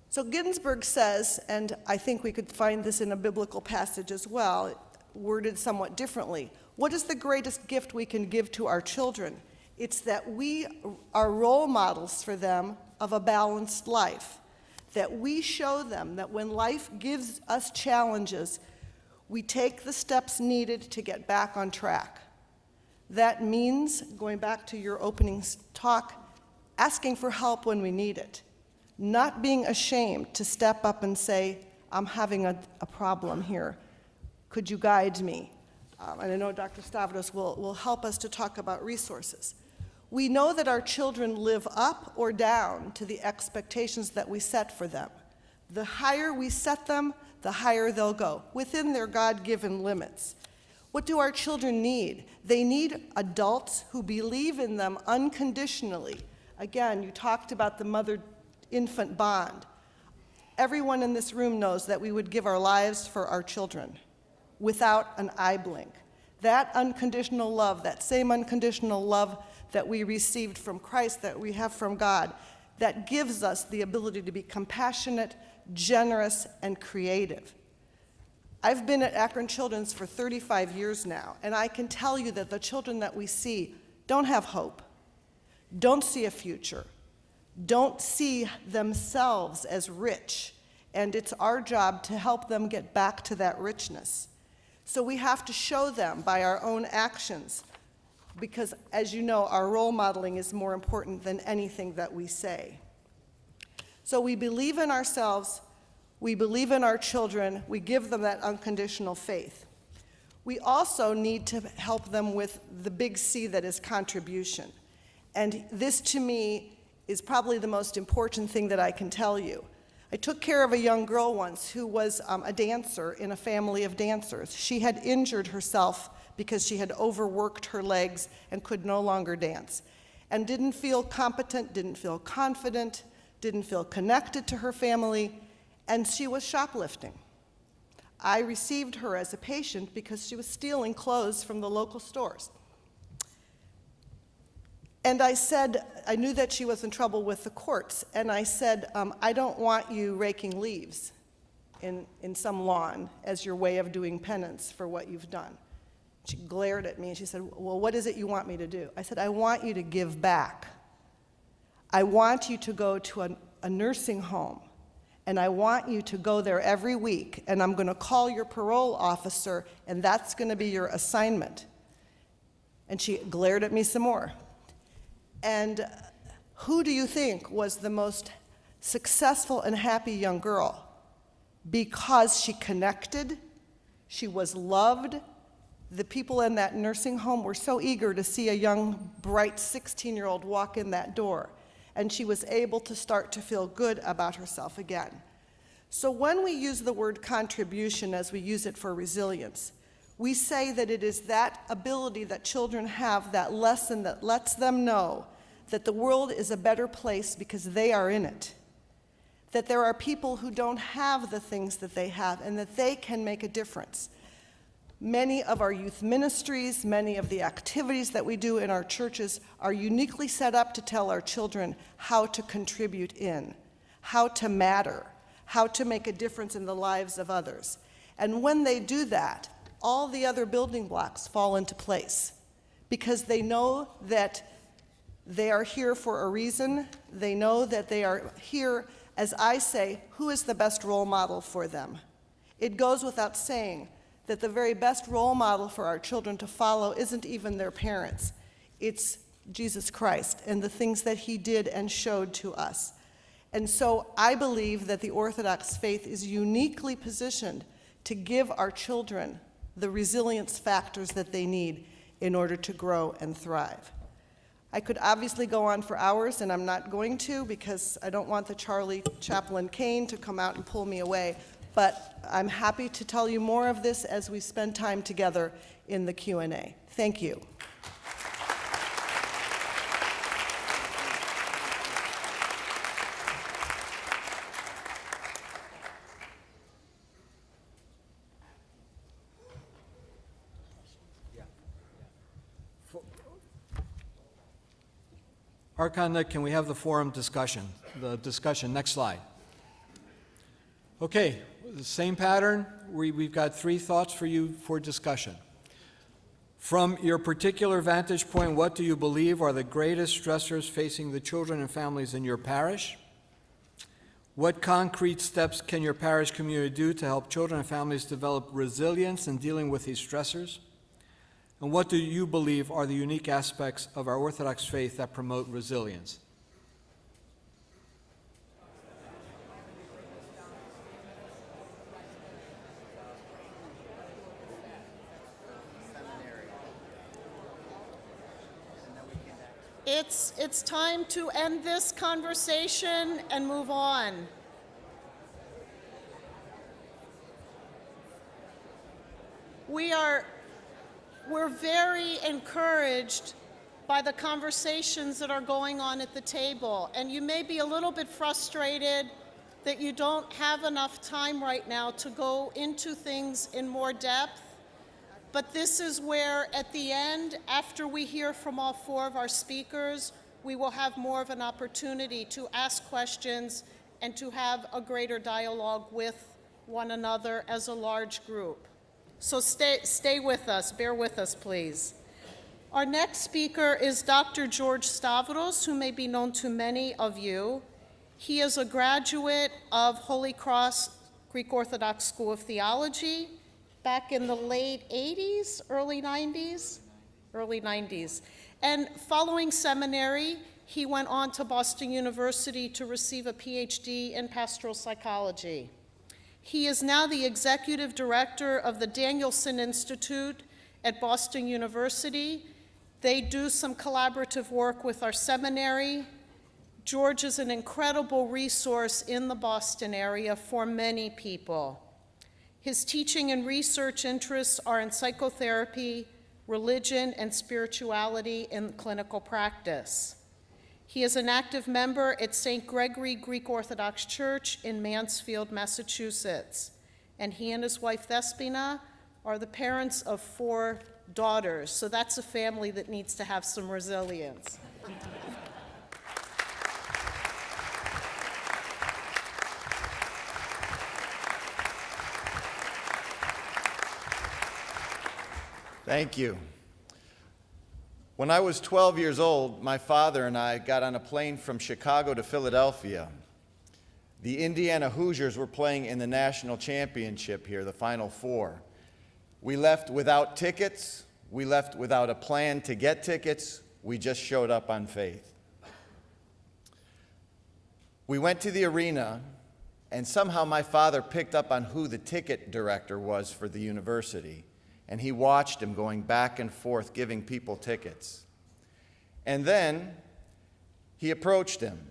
So Ginsburg says, and I think we could find this in a biblical passage as well, worded somewhat differently, what is the greatest gift we can give to our children? It's that we are role models for them of a balanced life, that we show them that when life gives us challenges, we take the steps needed to get back on track. That means, going back to your opening talk, asking for help when we need it, not being ashamed to step up and say, I'm having a problem here. Could you guide me? And I know Dr. Stavros will help us to talk about resources. We know that our children live up or down to the expectations that we set for them. The higher we set them, the higher they'll go, within their God-given limits. What do our children need? They need adults who believe in them unconditionally. Again, you talked about the mother-infant bond. Everyone in this room knows that we would give our lives for our children without an eye blink. That unconditional love, that same unconditional love that we received from Christ, that we have from God, that gives us the ability to be compassionate, generous, and creative. I've been at Akron Children's for 35 years now, and I can tell you that the children that we see don't have hope, don't see a future, don't see themselves as rich, and it's our job to help them get back to that richness. So we have to show them by our own actions, because as you know, our role modeling is more important than anything that we say. So we believe in ourselves, we believe in our children, we give them that unconditional faith. We also need to help them with the big C that is contribution. And this to me is probably the most important thing that I can tell you. I took care of a young girl once who was a dancer in a family of dancers. She had injured herself because she had overworked her legs and could no longer dance, and didn't feel competent, didn't feel confident, didn't feel connected to her family, and she was shoplifting. I received her as a patient because she was stealing clothes from the local stores. And I said, I knew that she was in trouble with the courts, and I said, I don't want you raking leaves in some lawn as your way of doing penance for what you've done. She glared at me and she said, well, what is it you want me to do? I said, I want you to give back. I want you to go to a nursing home, and I want you to go there every week, and I'm going to call your parole officer, and that's going to be your assignment. And she glared at me some more. And who do you think was the most successful and happy young girl? Because she connected, she was loved. The people in that nursing home were so eager to see a young, bright 16-year-old walk in that door, and she was able to start to feel good about herself again. So when we use the word contribution as we use it for resilience, we say that it is that ability that children have, that lesson that lets them know that the world is a better place because they are in it, that there are people who don't have the things that they have, and that they can make a difference. Many of our youth ministries, many of the activities that we do in our churches are uniquely set up to tell our children how to contribute in, how to matter, how to make a difference in the lives of others. And when they do that, all the other building blocks fall into place because they know that they are here for a reason. They know that they are here, as I say, who is the best role model for them? It goes without saying that the very best role model for our children to follow isn't even their parents. It's Jesus Christ and the things that he did and showed to us. And so I believe that the Orthodox faith is uniquely positioned to give our children the resilience factors that they need in order to grow and thrive. I could obviously go on for hours, and I'm not going to because I don't want the Charlie Chaplin cane to come out and pull me away, but I'm happy to tell you more of this as we spend time together in the Q&A. Thank you. Archon, can we have the forum discussion? The discussion, next slide. Okay, the same pattern. We've got 3 thoughts for you for discussion. From your particular vantage point, what do you believe are the greatest stressors facing the children and families in your parish? What concrete steps can your parish community do to help children and families develop resilience in dealing with these stressors? And what do you believe are the unique aspects of our Orthodox faith that promote resilience? It's time to end this conversation and move on. We're very encouraged by the conversations that are going on at the table, and you may be a little bit frustrated that you don't have enough time right now to go into things in more depth. But this is where, at the end, after we hear from all 4 of our speakers, we will have more of an opportunity to ask questions and to have a greater dialogue with one another as a large group. So stay with us, bear with us, please. Our next speaker is Dr. George Stavros, who may be known to many of you. He is a graduate of Holy Cross Greek Orthodox School of Theology back in the late 80s, early 90s. And following seminary, he went on to Boston University to receive a PhD in pastoral psychology. He is now the executive director of the Danielson Institute at Boston University. They do some collaborative work with our seminary. George is an incredible resource in the Boston area for many people. His teaching and research interests are in psychotherapy, religion, and spirituality in clinical practice. He is an active member at St. Gregory Greek Orthodox Church in Mansfield, Massachusetts. And he and his wife Thespina are the parents of 4 daughters. So that's a family that needs to have some resilience. Thank you. When I was 12 years old, my father and I got on a plane from Chicago to Philadelphia. The Indiana Hoosiers were playing in the national championship here, the Final Four. We left without tickets. We left without a plan to get tickets. We just showed up on faith. We went to the arena, and somehow my father picked up on who the ticket director was for the university. And he watched him going back and forth giving people tickets. And then he approached him.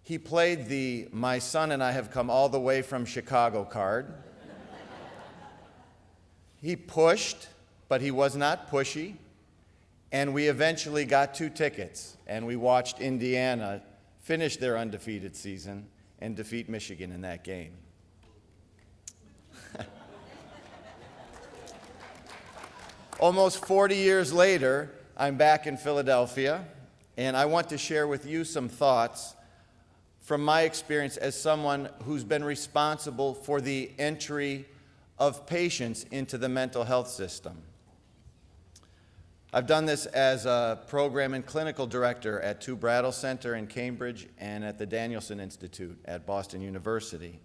He played the "My son and I have come all the way from Chicago" card. He pushed, but he was not pushy. And we eventually got 2 tickets. And we watched Indiana finish their undefeated season and defeat Michigan in that game. Almost 40 years later, I'm back in Philadelphia, and I want to share with you some thoughts from my experience as someone who's been responsible for the entry of patients into the mental health system. I've done this as a program and clinical director at 2 Brattle Center in Cambridge and at the Danielson Institute at Boston University.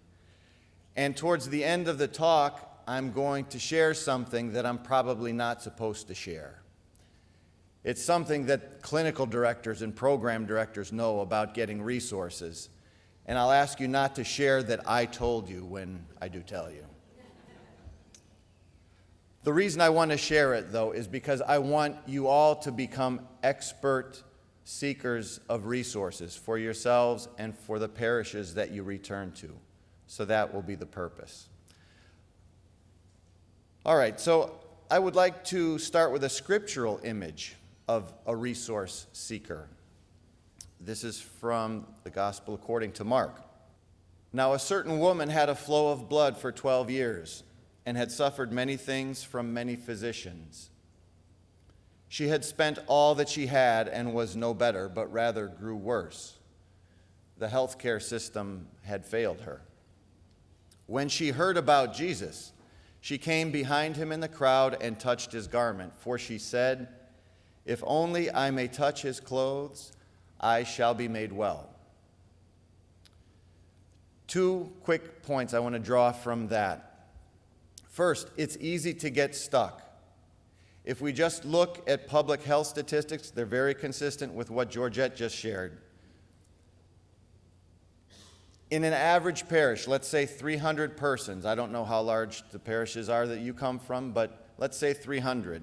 And towards the end of the talk, I'm going to share something that I'm probably not supposed to share. It's something that clinical directors and program directors know about getting resources, and I'll ask you not to share that I told you when I do tell you. The reason I want to share it, though, is because I want you all to become expert seekers of resources for yourselves and for the parishes that you return to. So that will be the purpose. All right, so I would like to start with a scriptural image of a resource seeker. This is from the Gospel according to Mark. Now, a certain woman had a flow of blood for 12 years and had suffered many things from many physicians. She had spent all that she had and was no better, but rather grew worse. The healthcare system had failed her. When she heard about Jesus, she came behind him in the crowd and touched his garment, for she said, "If only I may touch his clothes, I shall be made well." Two quick points I want to draw from that. First, it's easy to get stuck. If we just look at public health statistics, they're very consistent with what Georgette just shared. In an average parish, let's say 300 persons, I don't know how large the parishes are that you come from, but let's say 300.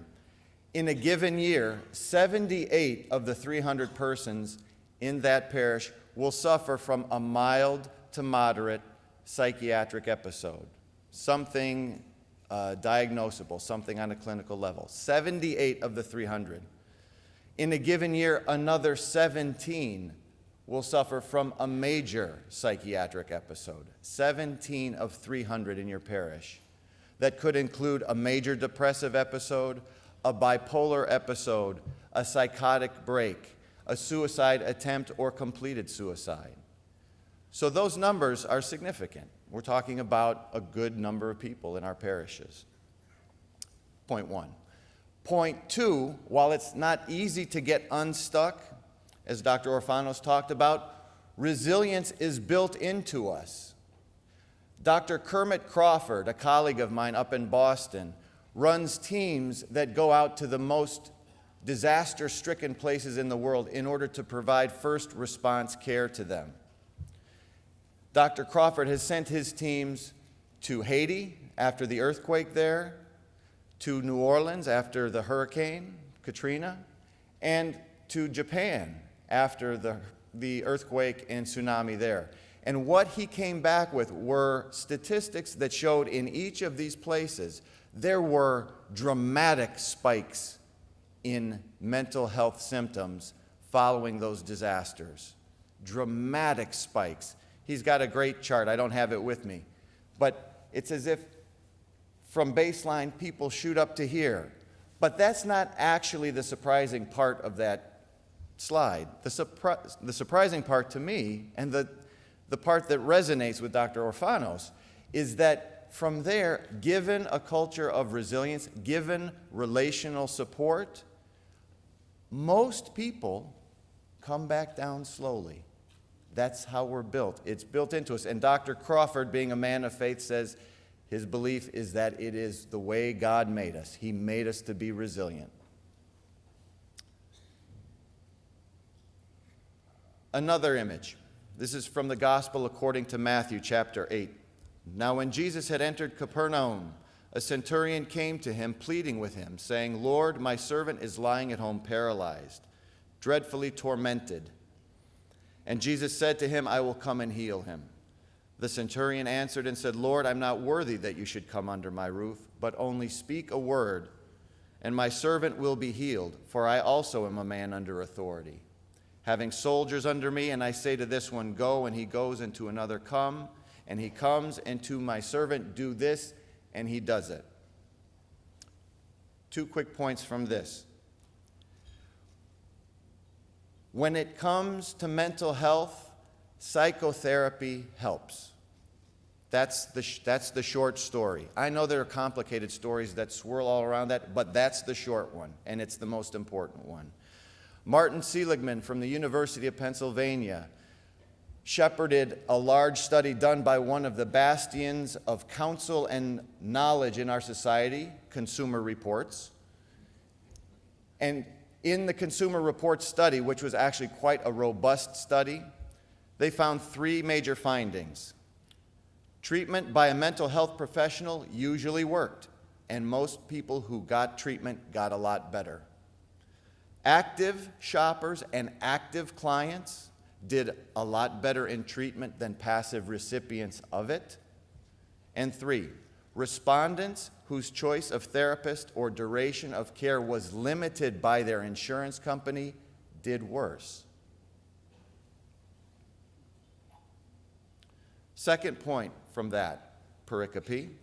In a given year, 78 of the 300 persons in that parish will suffer from a mild to moderate psychiatric episode, something diagnosable, something on a clinical level. 78 of the 300. In a given year, another 17 will suffer from a major psychiatric episode. 17 of 300 in your parish. That could include a major depressive episode, a bipolar episode, a psychotic break, a suicide attempt, or completed suicide. So those numbers are significant. We're talking about a good number of people in our parishes. Point one. Point two, while it's not easy to get unstuck, as Dr. Orfanos talked about, resilience is built into us. Dr. Kermit Crawford, a colleague of mine up in Boston, runs teams that go out to the most disaster-stricken places in the world in order to provide first response care to them. Dr. Crawford has sent his teams to Haiti after the earthquake there, to New Orleans after the Hurricane Katrina, and to Japan after the earthquake and tsunami there. And what he came back with were statistics that showed in each of these places there were dramatic spikes in mental health symptoms following those disasters. Dramatic spikes. He's got a great chart. I don't have it with me. But it's as if from baseline people shoot up to here. But that's not actually the surprising part of that slide. The surprising part to me, and the part that resonates with Dr. Orfanos, is that from there, given a culture of resilience, given relational support, most people come back down slowly. That's how we're built. It's built into us. And Dr. Crawford, being a man of faith, says his belief is that it is the way God made us. He made us to be resilient. Another image. This is from the Gospel according to Matthew chapter 8. Now when Jesus had entered Capernaum, a centurion came to him, pleading with him, saying, "Lord, my servant is lying at home paralyzed, dreadfully tormented." And Jesus said to him, "I will come and heal him." The centurion answered and said, "Lord, I'm not worthy that you should come under my roof, but only speak a word, and my servant will be healed, for I also am a man under authority, having soldiers under me, and I say to this one, 'Go,' and he goes, and to another, 'Come,' and he comes, and to my servant, 'Do this,' and he does it." Two quick points from this. When it comes to mental health, psychotherapy helps. That's the short story. I know there are complicated stories that swirl all around that, but that's the short one, and it's the most important one. Martin Seligman from the University of Pennsylvania shepherded a large study done by one of the bastions of counsel and knowledge in our society, Consumer Reports. And in the Consumer Reports study, which was actually quite a robust study, they found three major findings. Treatment by a mental health professional usually worked, and most people who got treatment got a lot better. Active shoppers and active clients did a lot better in treatment than passive recipients of it. And three, respondents whose choice of therapist or duration of care was limited by their insurance company did worse. Second point from that pericope,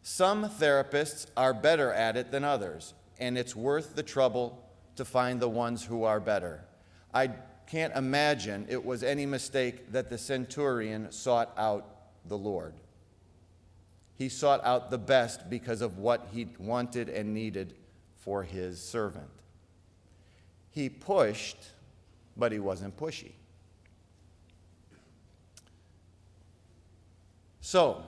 some therapists are better at it than others, and it's worth the trouble to find the ones who are better. I can't imagine it was any mistake that the centurion sought out the Lord. He sought out the best because of what he wanted and needed for his servant. He pushed, but he wasn't pushy. So,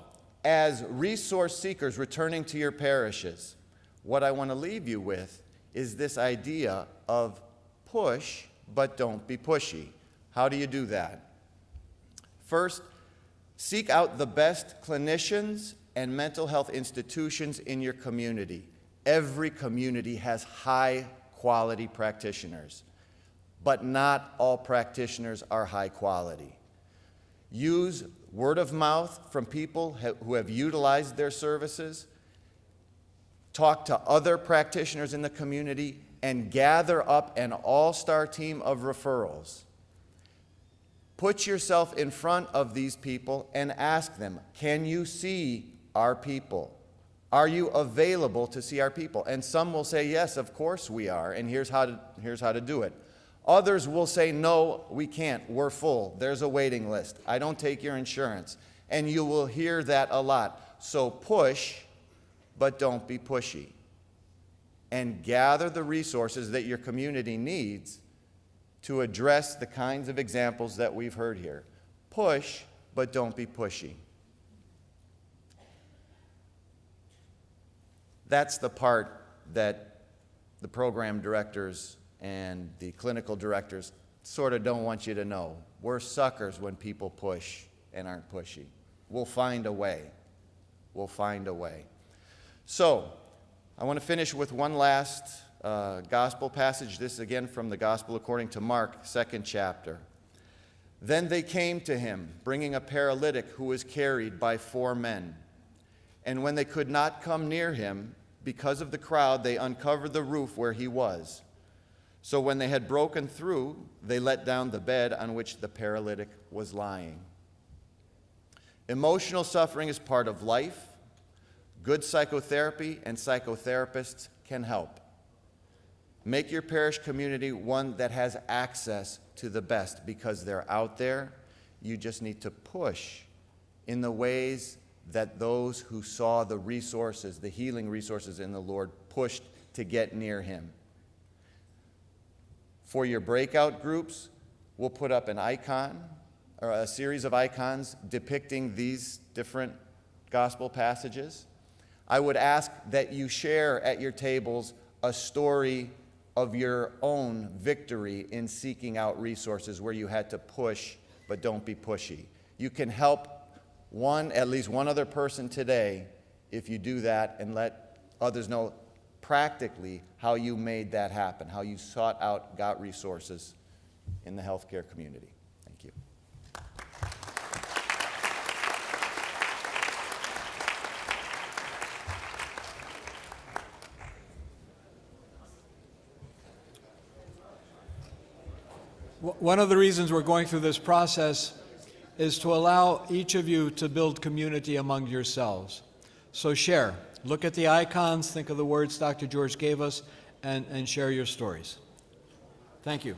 as resource seekers returning to your parishes, what I want to leave you with is this idea of push, but don't be pushy. How do you do that? First, seek out the best clinicians and mental health institutions in your community. Every community has high-quality practitioners, but not all practitioners are high quality. Use word of mouth from people who have utilized their services. Talk to other practitioners in the community and gather up an all-star team of referrals. Put yourself in front of these people and ask them, can you see our people? Are you available to see our people? And some will say, yes, of course we are, and here's how to do it. Others will say, no, we can't, we're full, there's a waiting list, I don't take your insurance. And you will hear that a lot. So push, but don't be pushy. And gather the resources that your community needs to address the kinds of examples that we've heard here. Push, but don't be pushy. That's the part that the program directors and the clinical directors sort of don't want you to know. We're suckers when people push and aren't pushy. We'll find a way. We'll find a way. So, I want to finish with one last gospel passage. This again from the Gospel according to Mark, 2nd chapter. Then they came to him, bringing a paralytic who was carried by 4 men. And when they could not come near him, because of the crowd, they uncovered the roof where he was. So when they had broken through, they let down the bed on which the paralytic was lying. Emotional suffering is part of life. Good psychotherapy and psychotherapists can help. Make your parish community one that has access to the best because they're out there. You just need to push in the ways that those who saw the resources, the healing resources in the Lord, pushed to get near him. For your breakout groups, we'll put up an icon or a series of icons depicting these different gospel passages. I would ask that you share at your tables a story of your own victory in seeking out resources where you had to push, but don't be pushy. You can help at least one other person today if you do that and let others know practically how you made that happen, how you sought out, got resources in the healthcare community. Thank you. One of the reasons we're going through this process is to allow each of you to build community among yourselves. So share. Look at the icons, think of the words Dr. George gave us, and share your stories. Thank you.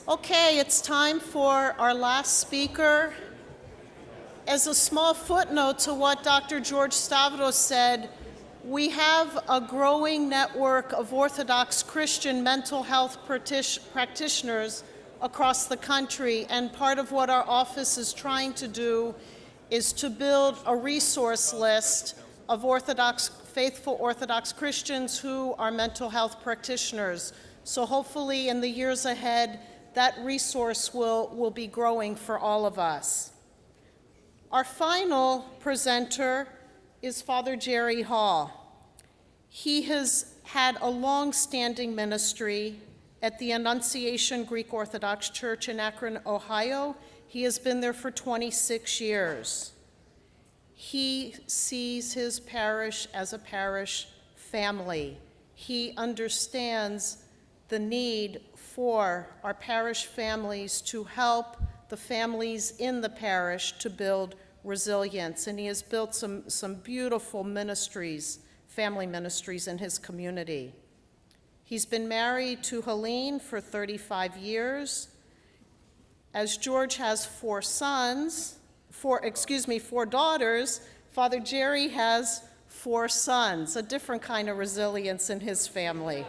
Okay, it's time for our last speaker. As a small footnote to what Dr. George Stavros said, we have a growing network of Orthodox Christian mental health practitioners across the country, and part of what our office is trying to do is to build a resource list of faithful Orthodox Christians who are mental health practitioners. So hopefully in the years ahead, that resource will be growing for all of us. Our final presenter is Father Jerry Hall. He has had a long-standing ministry at the Annunciation Greek Orthodox Church in Akron, Ohio, He has been there for 26 years. He sees his parish as a parish family. He understands the need for our parish families to help the families in the parish to build resilience. And he has built some beautiful ministries, family ministries in his community. He's been married to Helene for 35 years. As George has four daughters, Father Jerry has 4 sons, a different kind of resilience in his family.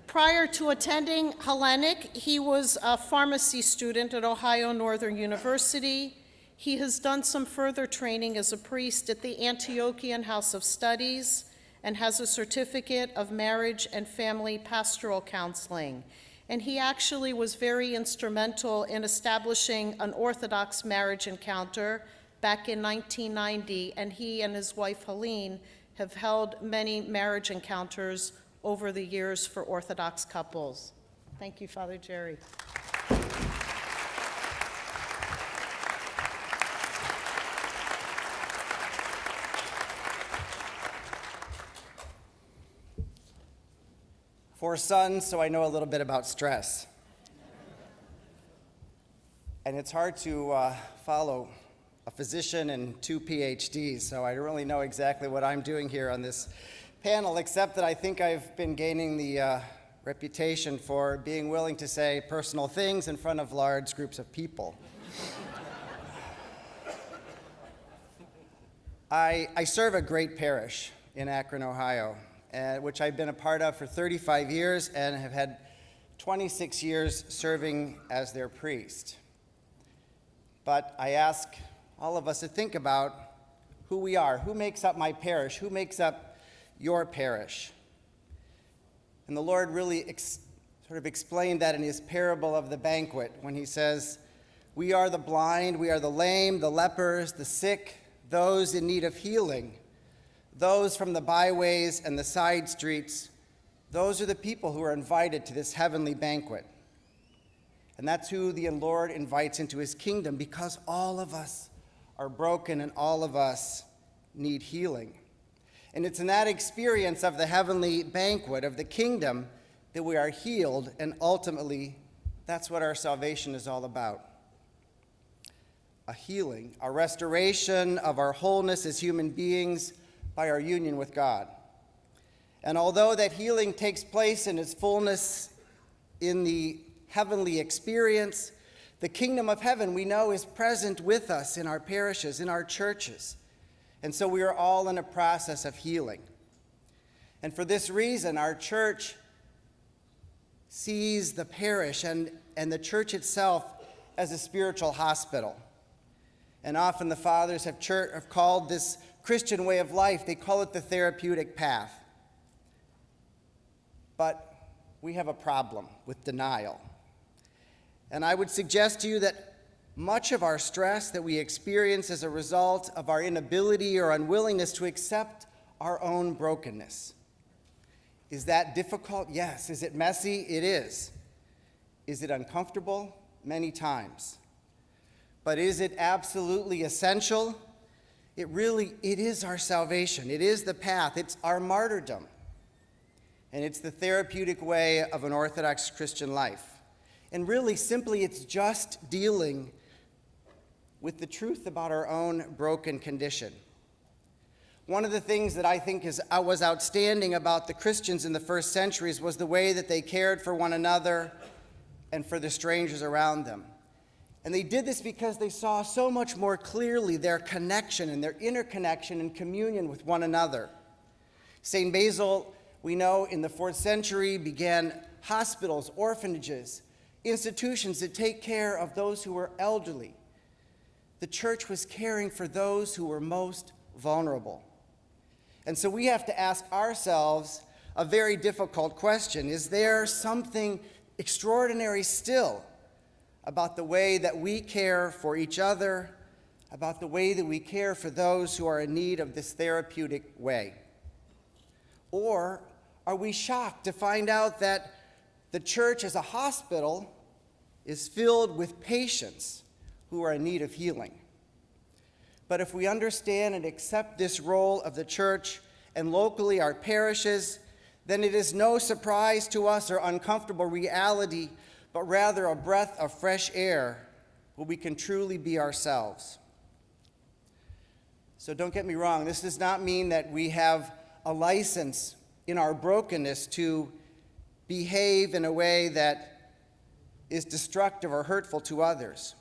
Prior to attending Hellenic, he was a pharmacy student at Ohio Northern University. He has done some further training as a priest at the Antiochian House of Studies and has a certificate of marriage and family pastoral counseling. And he actually was very instrumental in establishing an Orthodox marriage encounter back in 1990, and he and his wife Helene have held many marriage encounters over the years for Orthodox couples. Thank you, Father Jerry. Four sons, so I know a little bit about stress. And it's hard to follow a physician and 2 PhDs, so I don't really know exactly what I'm doing here on this panel, except that I think I've been gaining the reputation for being willing to say personal things in front of large groups of people. I serve a great parish in Akron, Ohio, which I've been a part of for 35 years and have had 26 years serving as their priest. But I ask all of us to think about who we are. Who makes up my parish? Who makes up your parish? And the Lord really sort of explained that in his parable of the banquet when he says, "We are the blind, we are the lame, the lepers, the sick, those in need of healing, those from the byways and the side streets. Those are the people who are invited to this heavenly banquet." And that's who the Lord invites into his kingdom, because all of us are broken and all of us need healing. And it's in that experience of the heavenly banquet of the kingdom that we are healed, and ultimately, that's what our salvation is all about. A healing, a restoration of our wholeness as human beings by our union with God. And although that healing takes place in its fullness in the heavenly experience, the kingdom of heaven, we know, is present with us in our parishes, in our churches. And so we are all in a process of healing. And for this reason, our church sees the parish and the church itself as a spiritual hospital. And often the fathers have called this Christian way of life, they call it the therapeutic path. But we have a problem with denial. And I would suggest to you that much of our stress that we experience as a result of our inability or unwillingness to accept our own brokenness. Is that difficult? Yes. Is it messy? It is. Is it uncomfortable? Many times. But is it absolutely essential? It is our salvation. It is the path. It's our martyrdom. And it's the therapeutic way of an Orthodox Christian life. And really, simply, it's just dealing with the truth about our own broken condition. One of the things that I think was outstanding about the Christians in the first centuries was the way that they cared for one another and for the strangers around them. And they did this because they saw so much more clearly their connection and their interconnection and communion with one another. St. Basil, we know, in the 4th century began hospitals, orphanages, institutions that take care of those who were elderly. The church was caring for those who were most vulnerable. And so we have to ask ourselves a very difficult question. Is there something extraordinary still about the way that we care for each other, about the way that we care for those who are in need of this therapeutic way? Or are we shocked to find out that the church as a hospital is filled with patients who are in need of healing. But if we understand and accept this role of the church and locally our parishes, then it is no surprise to us or uncomfortable reality, but rather a breath of fresh air where we can truly be ourselves. So don't get me wrong, this does not mean that we have a license in our brokenness to behave in a way that is destructive or hurtful to others.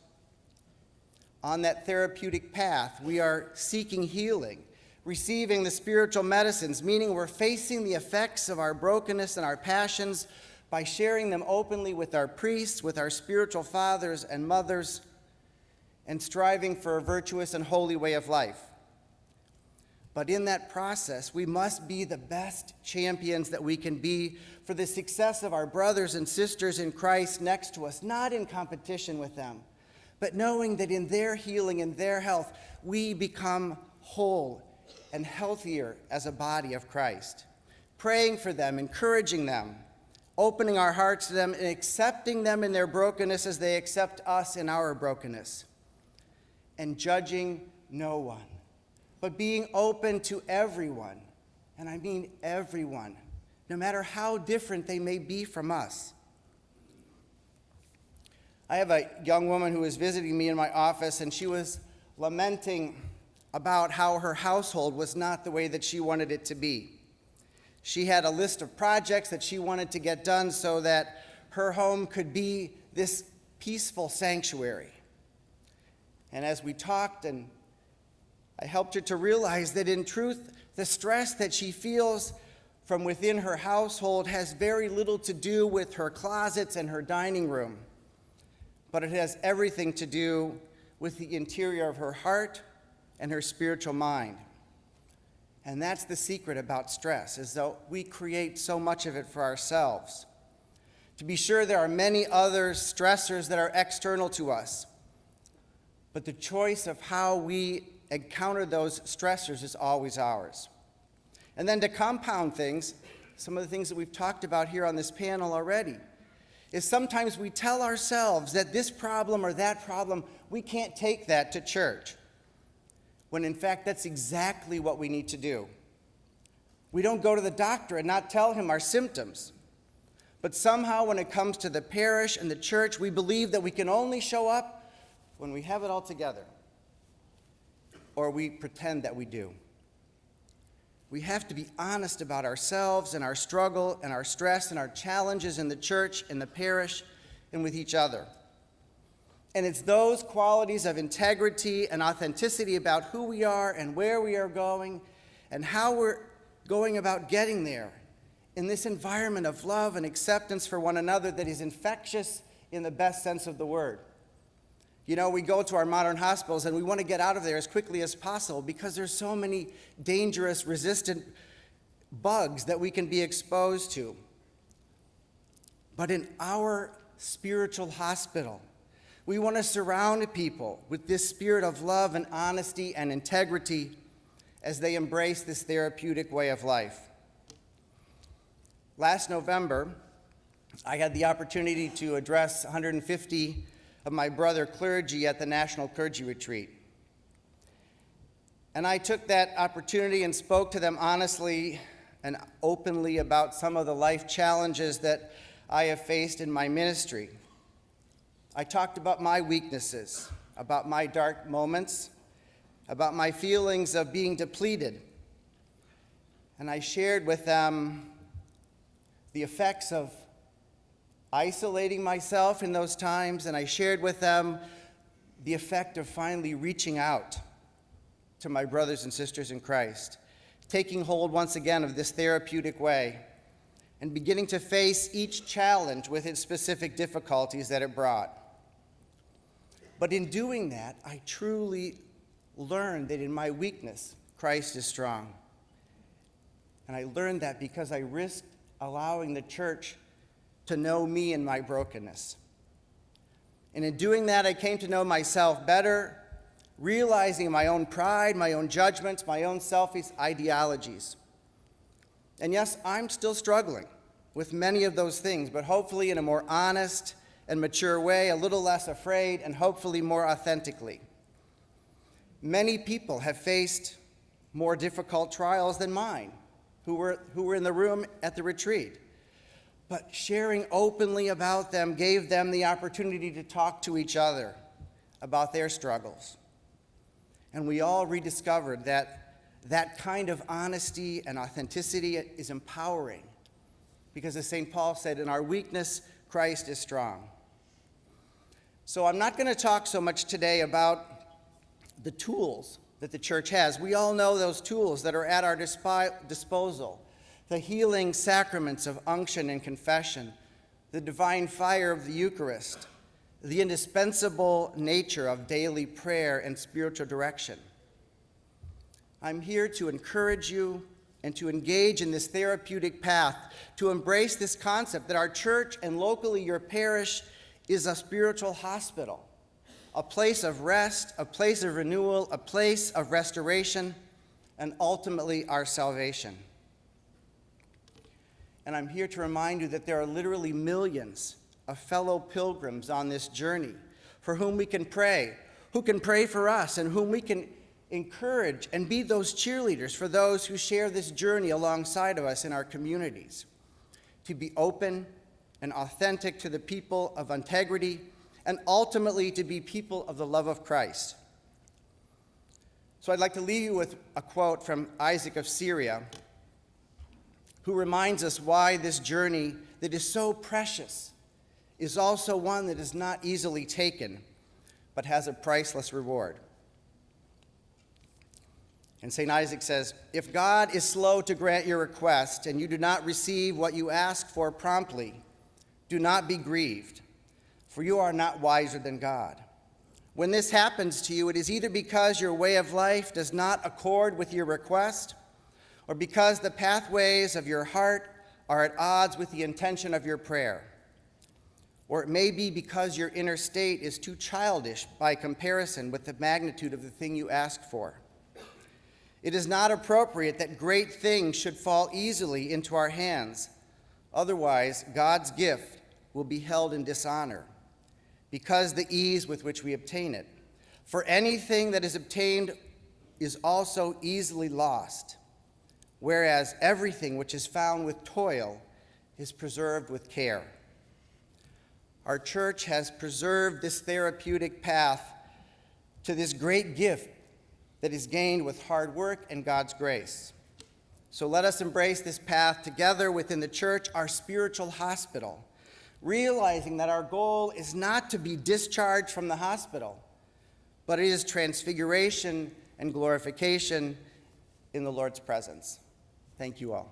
On that therapeutic path, we are seeking healing, receiving the spiritual medicines, meaning we're facing the effects of our brokenness and our passions by sharing them openly with our priests, with our spiritual fathers and mothers, and striving for a virtuous and holy way of life. But in that process, we must be the best champions that we can be for the success of our brothers and sisters in Christ next to us, not in competition with them, but knowing that in their healing and their health, we become whole and healthier as a body of Christ. Praying for them, encouraging them, opening our hearts to them, and accepting them in their brokenness as they accept us in our brokenness. And judging no one, but being open to everyone, and I mean everyone, no matter how different they may be from us. I have a young woman who was visiting me in my office, and she was lamenting about how her household was not the way that she wanted it to be. She had a list of projects that she wanted to get done so that her home could be this peaceful sanctuary. And as we talked, and I helped her to realize that in truth, the stress that she feels from within her household has very little to do with her closets and her dining room, but it has everything to do with the interior of her heart and her spiritual mind. And that's the secret about stress, is that we create so much of it for ourselves. To be sure, there are many other stressors that are external to us, but the choice of how we encounter those stressors is always ours. And then to compound things, some of the things that we've talked about here on this panel already, is sometimes we tell ourselves that this problem or that problem, we can't take that to church, when in fact that's exactly what we need to do. We don't go to the doctor and not tell him our symptoms, but somehow when it comes to the parish and the church, we believe that we can only show up when we have it all together, or we pretend that we do. We have to be honest about ourselves and our struggle and our stress and our challenges in the church, in the parish, and with each other. And it's those qualities of integrity and authenticity about who we are and where we are going and how we're going about getting there in this environment of love and acceptance for one another that is infectious in the best sense of the word. You know, we go to our modern hospitals and we want to get out of there as quickly as possible because there's so many dangerous, resistant bugs that we can be exposed to. But in our spiritual hospital, we want to surround people with this spirit of love and honesty and integrity as they embrace this therapeutic way of life. Last November, I had the opportunity to address 150 of my brother clergy at the National Clergy Retreat. And I took that opportunity and spoke to them honestly and openly about some of the life challenges that I have faced in my ministry. I talked about my weaknesses, about my dark moments, about my feelings of being depleted. And I shared with them the effects of isolating myself in those times, and I shared with them the effect of finally reaching out to my brothers and sisters in Christ, taking hold once again of this therapeutic way, and beginning to face each challenge with its specific difficulties that it brought. But in doing that, I truly learned that in my weakness, Christ is strong. And I learned that because I risked allowing the church to know me and my brokenness. And in doing that, I came to know myself better, realizing my own pride, my own judgments, my own selfish ideologies. And yes, I'm still struggling with many of those things, but hopefully in a more honest and mature way, a little less afraid, and hopefully more authentically. Many people have faced more difficult trials than mine, who were in the room at the retreat. But sharing openly about them gave them the opportunity to talk to each other about their struggles. And we all rediscovered that kind of honesty and authenticity is empowering, because as St. Paul said, in our weakness, Christ is strong. So I'm not going to talk so much today about the tools that the church has. We all know those tools that are at our disposal: the healing sacraments of unction and confession, the divine fire of the Eucharist, the indispensable nature of daily prayer and spiritual direction. I'm here to encourage you and to engage in this therapeutic path, to embrace this concept that our church and locally your parish is a spiritual hospital, a place of rest, a place of renewal, a place of restoration, and ultimately our salvation. And I'm here to remind you that there are literally millions of fellow pilgrims on this journey for whom we can pray, who can pray for us, and whom we can encourage and be those cheerleaders for those who share this journey alongside of us in our communities, to be open and authentic to the people of integrity, and ultimately to be people of the love of Christ. So I'd like to leave you with a quote from Isaac of Syria, who reminds us why this journey that is so precious is also one that is not easily taken, but has a priceless reward. And St. Isaac says, "If God is slow to grant your request and you do not receive what you ask for promptly, do not be grieved, for you are not wiser than God. When this happens to you, it is either because your way of life does not accord with your request, or because the pathways of your heart are at odds with the intention of your prayer. Or it may be because your inner state is too childish by comparison with the magnitude of the thing you ask for. It is not appropriate that great things should fall easily into our hands. Otherwise, God's gift will be held in dishonor, because the ease with which we obtain it. For anything that is obtained is also easily lost, whereas everything which is found with toil is preserved with care." Our church has preserved this therapeutic path to this great gift that is gained with hard work and God's grace. So let us embrace this path together within the church, our spiritual hospital, realizing that our goal is not to be discharged from the hospital, but it is transfiguration and glorification in the Lord's presence. Thank you all.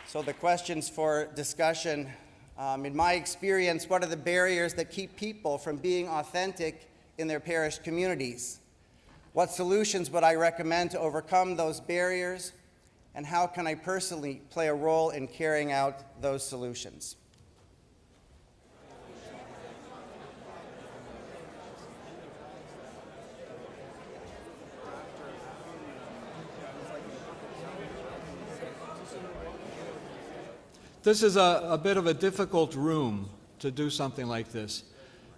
So the questions for discussion, in my experience, what are the barriers that keep people from being authentic in their parish communities? What solutions would I recommend to overcome those barriers? And how can I personally play a role in carrying out those solutions? This is a bit of a difficult room to do something like this.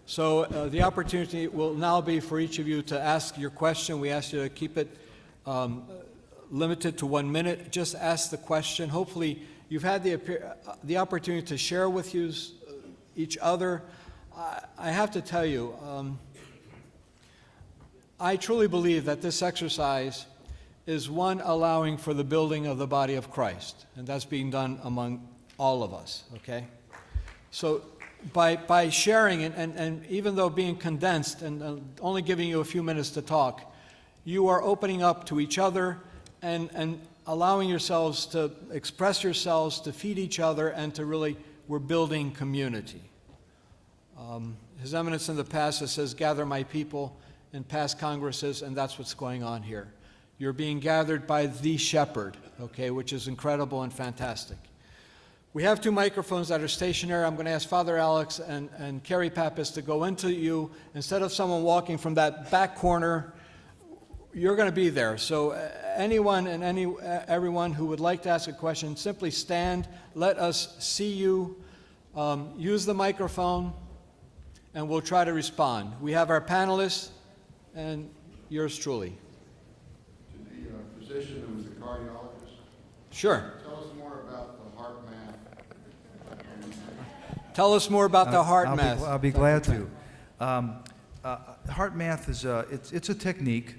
So the opportunity will now be for each of you to ask your question. We ask you to keep it limited to 1 minute. Just ask the question. Hopefully you've had the opportunity to share with each other. I have to tell you, I truly believe that this exercise is one allowing for the building of the body of Christ, and that's being done among all of us, okay? So by sharing it, and even though being condensed and only giving you a few minutes to talk, you are opening up to each other and allowing yourselves to express yourselves, to feed each other, and to really, we're building community. His Eminence in the past says, "Gather my people," in past congresses, and that's what's going on here. You're being gathered by the shepherd, okay, which is incredible and fantastic. We have 2 microphones that are stationary. I'm going to ask Father Alex and Carrie Pappas to go into you. Instead of someone walking from that back corner you're going to be there. So anyone and everyone who would like to ask a question, simply stand, let us see you, use the microphone, and we'll try to respond. We have our panelists and yours truly. To the physician who was a cardiologist, Sure. tell us more about the heart math. Tell us more about the heart math. I'll be glad to. Heart math is it's a technique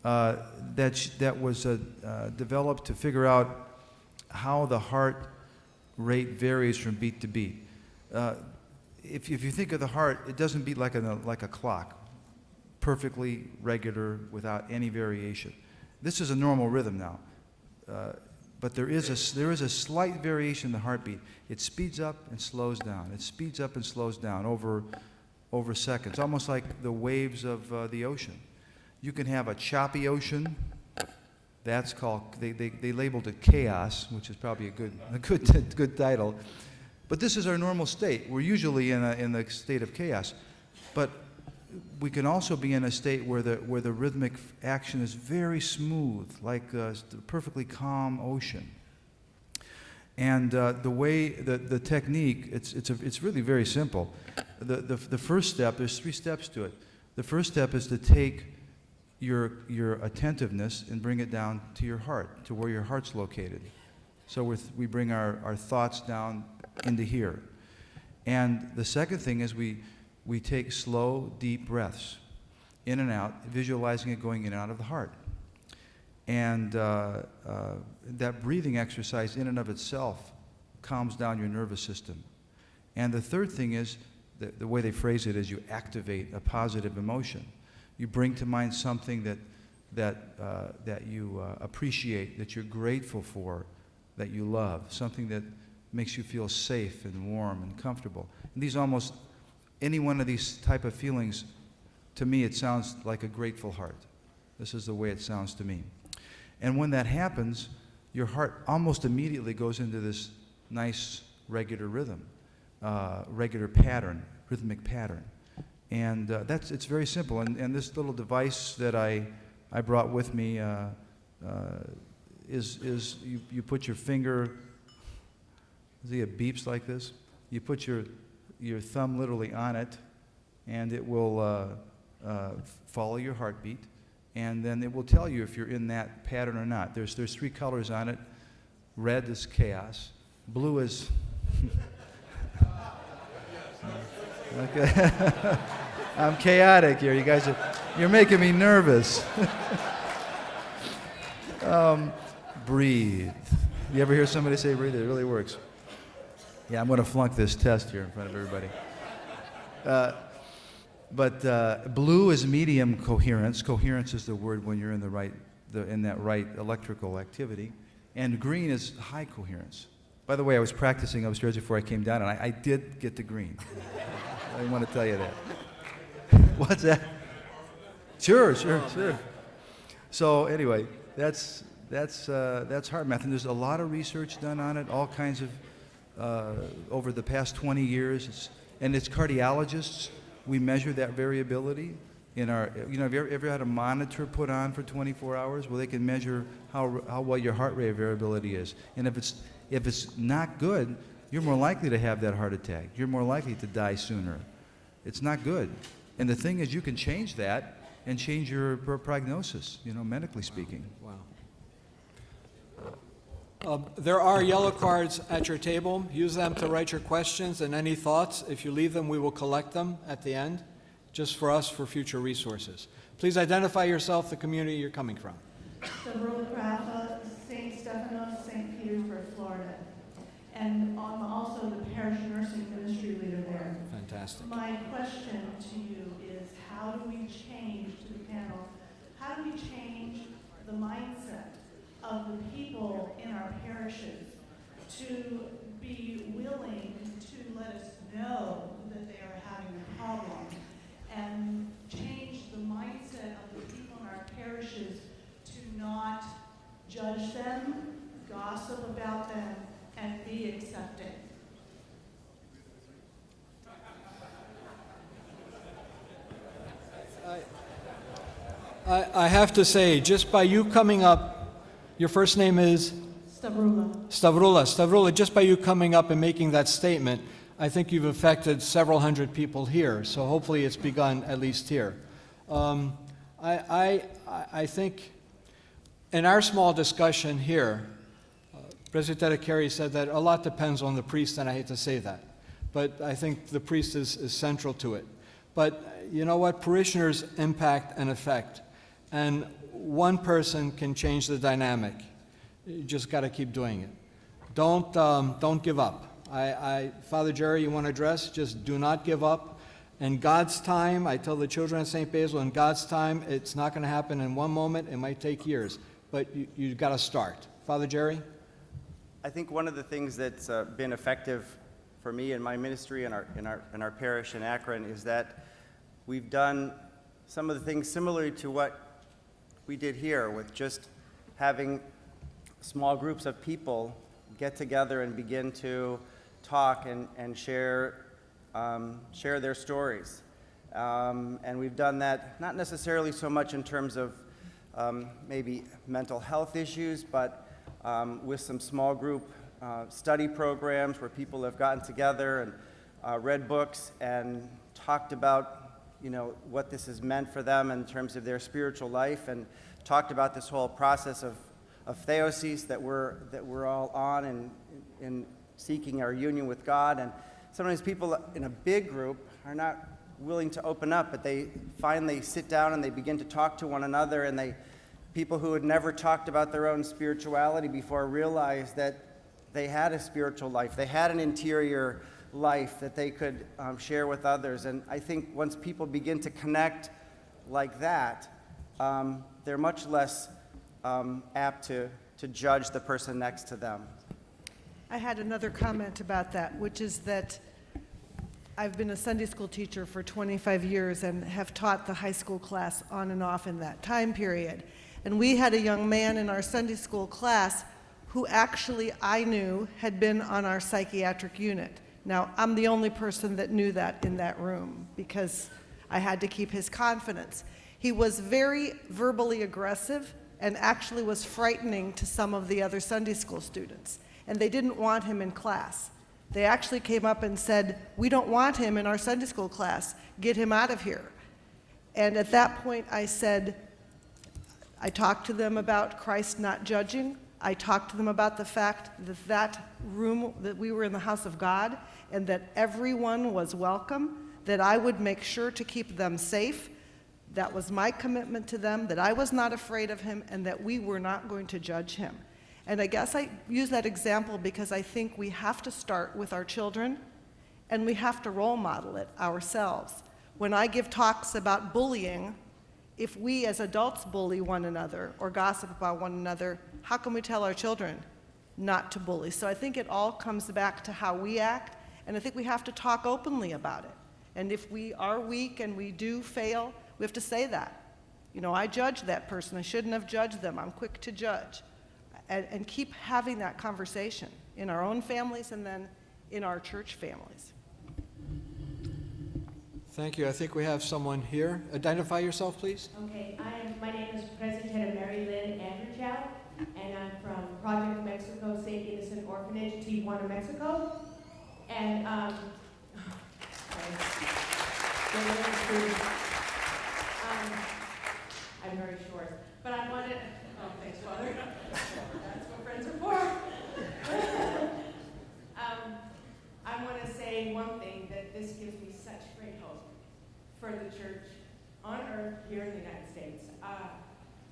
that was developed to figure out how the heart rate varies from beat to beat. If you think of the heart, it doesn't beat like a clock, perfectly regular without any variation. This is a normal rhythm now, but there is a slight variation in the heartbeat. It speeds up and slows down. It speeds up and slows down over seconds, almost like the waves of the ocean. You can have a choppy ocean. That's called, they labeled it chaos, which is probably a good title. But this is our normal state. We're usually in the state of chaos. But we can also be in a state where the rhythmic action is very smooth, like a perfectly calm ocean. And the way, the technique, it's really very simple. The first step, there's 3 steps to it. The first step is to take your attentiveness and bring it down to your heart, to where your heart's located. So we bring our thoughts down into here. And the second thing is we take slow, deep breaths, in and out, visualizing it going in and out of the heart. And that breathing exercise in and of itself calms down your nervous system. And the third thing is, the way they phrase it is you activate a positive emotion. You bring to mind something that you appreciate, that you're grateful for, that you love, something that makes you feel safe and warm and comfortable. And any one of these type of feelings, to me, it sounds like a grateful heart. This is the way it sounds to me. And when that happens, your heart almost immediately goes into this nice regular rhythm, regular pattern, rhythmic pattern. And it's very simple. And this little device that I brought with me is you put your finger, see it beeps like this? You put your thumb literally on it, and it will follow your heartbeat, and then it will tell you if you're in that pattern or not. There's 3 colors on it. Red is chaos. Blue is... Okay. I'm chaotic here. You guys you're making me nervous. Breathe. You ever hear somebody say breathe? It really works. Yeah, I'm going to flunk this test here in front of everybody. But blue is medium coherence. Coherence is the word when you're in that right electrical activity. And green is high coherence. By the way, I was practicing upstairs before I came down, and I did get the green. I want to tell you that. What's that? Sure. So anyway, that's heart math, and there's a lot of research done on it, all kinds of over the past 20 years. It's cardiologists. We measure that variability in our. Have you ever had a monitor put on for 24 hours? Well, they can measure how well your heart rate variability is, and if it's not good, you're more likely to have that heart attack. You're more likely to die sooner. It's not good. And the thing is, you can change that and change your prognosis, medically speaking. Wow. There are yellow cards at your table. Use them to write your questions and any thoughts. If you leave them, we will collect them at the end, just for us for future resources. Please identify yourself, the community you're coming from. Deborah Crafa, St. Stephanos, St. Petersburg, Florida. And I'm also the parish nursing ministry leader there. Fantastic. My question to you is, how do we change, to the panel, how do we change the mindset of the people in our parishes to be willing to let us know that they are having a problem, and change the mindset of the people in our parishes to not judge them, gossip about them, and be accepting? I have to say, just by you coming up, your first name is? Stavrula. Stavrula, just by you coming up and making that statement, I think you've affected several hundred people here, so hopefully it's begun at least here. I think in our small discussion here, President Carey said that a lot depends on the priest, and I hate to say that, but I think the priest is central to it. But you know what? Parishioners impact and affect, and one person can change the dynamic. You just got to keep doing it. Don't give up. Father Jerry, you want to address? Just do not give up. In God's time, I tell the children at St. Basil, in God's time, it's not going to happen in one moment. It might take years, but you've got to start. Father Jerry? I think one of the things that's been effective for me in my ministry in our parish in Akron is that we've done some of the things similar to what we did here, with just having small groups of people get together and begin to talk and share their stories. And we've done that not necessarily so much in terms of maybe mental health issues, but with some small group study programs where people have gotten together and read books and talked about, what this has meant for them in terms of their spiritual life, and talked about this whole process of theosis that we're all on in seeking our union with God. And sometimes people in a big group are not willing to open up, but they finally sit down and they begin to talk to one another, and people who had never talked about their own spirituality before realized that they had a spiritual life, they had an interior life that they could share with others. And I think once people begin to connect like that, they're much less apt to judge the person next to them. I had another comment about that, which is that I've been a Sunday school teacher for 25 years and have taught the high school class on and off in that time period. And we had a young man in our Sunday school class who actually I knew had been on our psychiatric unit. Now, I'm the only person that knew that in that room because I had to keep his confidence. He was very verbally aggressive and actually was frightening to some of the other Sunday school students. And they didn't want him in class. They actually came up and said, "We don't want him in our Sunday school class. Get him out of here." And at that point I said, I talked to them about Christ not judging. I talked to them about the fact that room, that we were in the house of God, and that everyone was welcome, that I would make sure to keep them safe. That was my commitment to them, that I was not afraid of him, and that we were not going to judge him. And I guess I use that example because I think we have to start with our children, and we have to role model it ourselves. When I give talks about bullying, if we as adults bully one another or gossip about one another, how can we tell our children not to bully? So I think it all comes back to how we act, and I think we have to talk openly about it. And if we are weak and we do fail, we have to say that. I judged that person. I shouldn't have judged them. I'm quick to judge. And keep having that conversation in our own families and then in our church families. Thank you. I think we have someone here. Identify yourself, please. Okay, my name is President Mary Lynn Andrechow, and I'm from Project Mexico St. Innocent Orphanage, Tijuana, Mexico. And, I'm very short, but I wanted, thanks, Father. That's what friends are for. I want to say one thing, that this gives me such great hope for the church on earth here in the United States.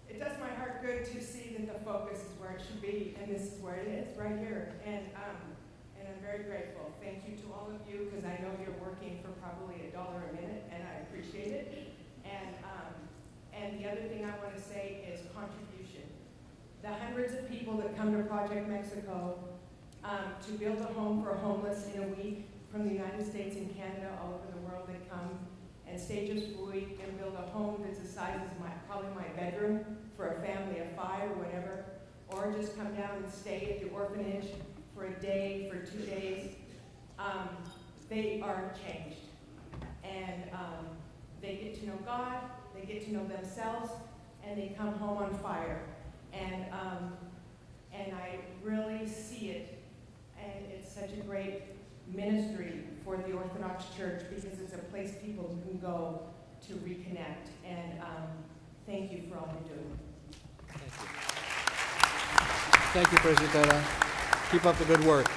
It does my heart good to see that the focus is where it should be, and this is where it is, right here. And I'm very grateful. Thank you to all of you, because I know you're working for probably $1 a minute, and I appreciate it. And the other thing I want to say is contribution. The hundreds of people that come to Project Mexico to build a home for homeless in a week from the United States and Canada, all over the world, they come and stay just for a week and build a home that's the size of probably my bedroom for a family of 5 or whatever, or just come down and stay at the orphanage for a day, for 2 days. They are changed. And they get to know God, they get to know themselves, and they come home on fire. And I really see it, and it's such a great ministry for the Orthodox Church because it's a place people can go to reconnect. And thank you for all you're doing. Thank you, Presidenta. Keep up the good work.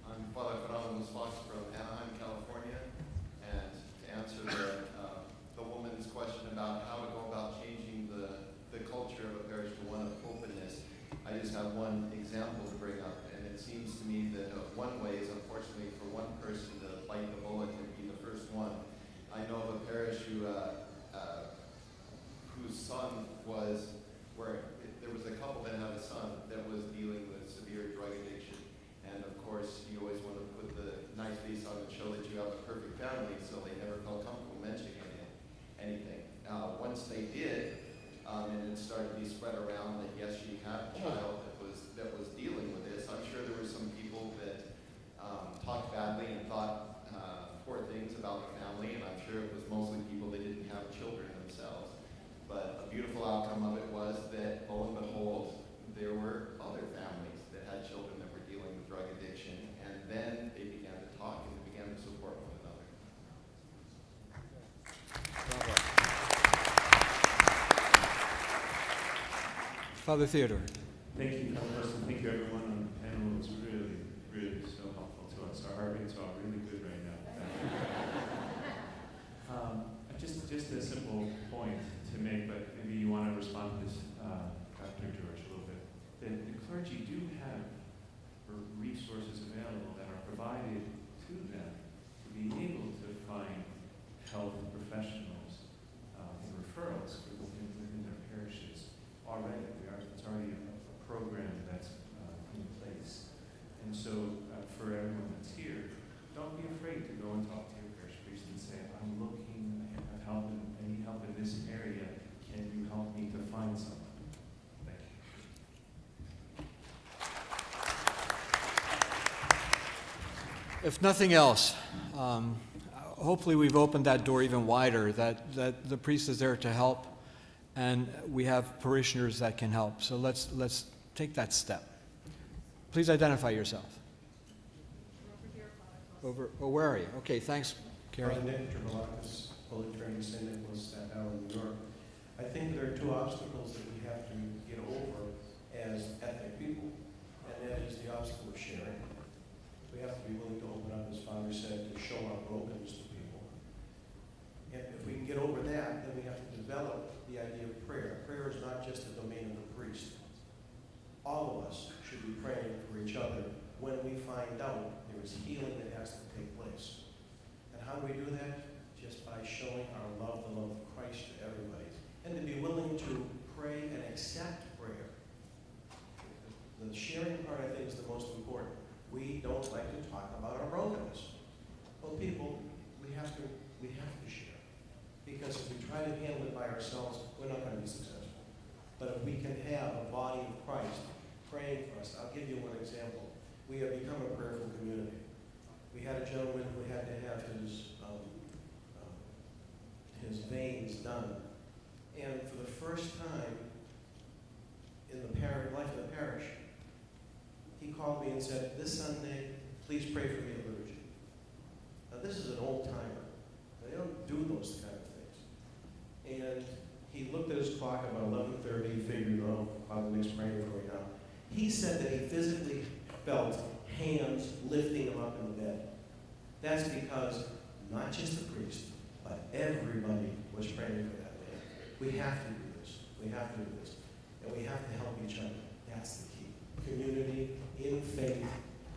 I'm Father Fernando Fox from Anaheim, California, and to answer the woman's question about how to go about changing the culture of a parish to one of openness, I just have one example to bring up, and it seems to me that one way is unfortunately for one person to bite the bullet and be the first one. I know of a parish whose son was, there was a couple that had a son that was dealing with severe drug addiction. And of course, you always want to put the nice face on and show that you have a perfect family, so they never felt comfortable mentioning anything. Once they did, and it started to be spread around that yes, she had a child that was dealing with this, I'm sure there were some people that talked badly and thought poor things about the family, and I'm sure it was mostly people that didn't have children themselves. But a beautiful outcome of it was that, lo and behold, there were other families that had children that were dealing with drug addiction, and then they began to talk and they began to support one another. Father Theodore. Thank you, Councilor. Thank you, everyone on the panel. It was really, really so helpful to us. Our heart rates are really good right now. Just a simple point to make, but maybe you want to respond to this, Dr. George, a little bit. The clergy do have resources available that are provided to them to be able to find health professionals and referrals within their parishes already. It's already a program that's in place. And so for everyone that's here, don't be afraid to go and talk to your parish priest and say, I'm looking, I need help in this area. Can you help me to find someone? Thank you. If nothing else, hopefully we've opened that door even wider, that the priest is there to help, and we have parishioners that can help. So let's take that step. Please identify yourself. Where are you? Okay, thanks, Carrie. Nick Trevelakis, Holy Trinity St. Nicholas, Staten Island, New York. I think there are two obstacles that we have to get over as ethnic people, and that is the obstacle of sharing. We have to be willing to open up, as Father said, to show our brokenness to people. And if we can get over that, then we have to develop the idea of prayer. Prayer is not just the domain of the priest. All of us should be praying for each other when we find out there is healing that has to take place. And how do we do that? Just by showing our love, the love of Christ to everybody. And to be willing to pray and accept prayer. The sharing part, I think, is the most important. We don't like to talk about our brokenness. Well, people, we have to share. Because if we try to handle it by ourselves, we're not going to be successful. But if we can have a body of Christ praying for us, I'll give you one example. We have become a prayerful community. We had a gentleman who had to have his veins done. And for the first time in the life of the parish, he called me and said, this Sunday, please pray for me at liturgy. Now this is an old timer. They don't do those kind of things. And he looked at his clock about 11:30, figured, oh, Father Nick's praying for me now. He said that he physically felt hands lifting him up in the bed. That's because not just the priest, but everybody was praying for that man. We have to do this. We have to do this. And we have to help each other. That's the key. Community, in faith,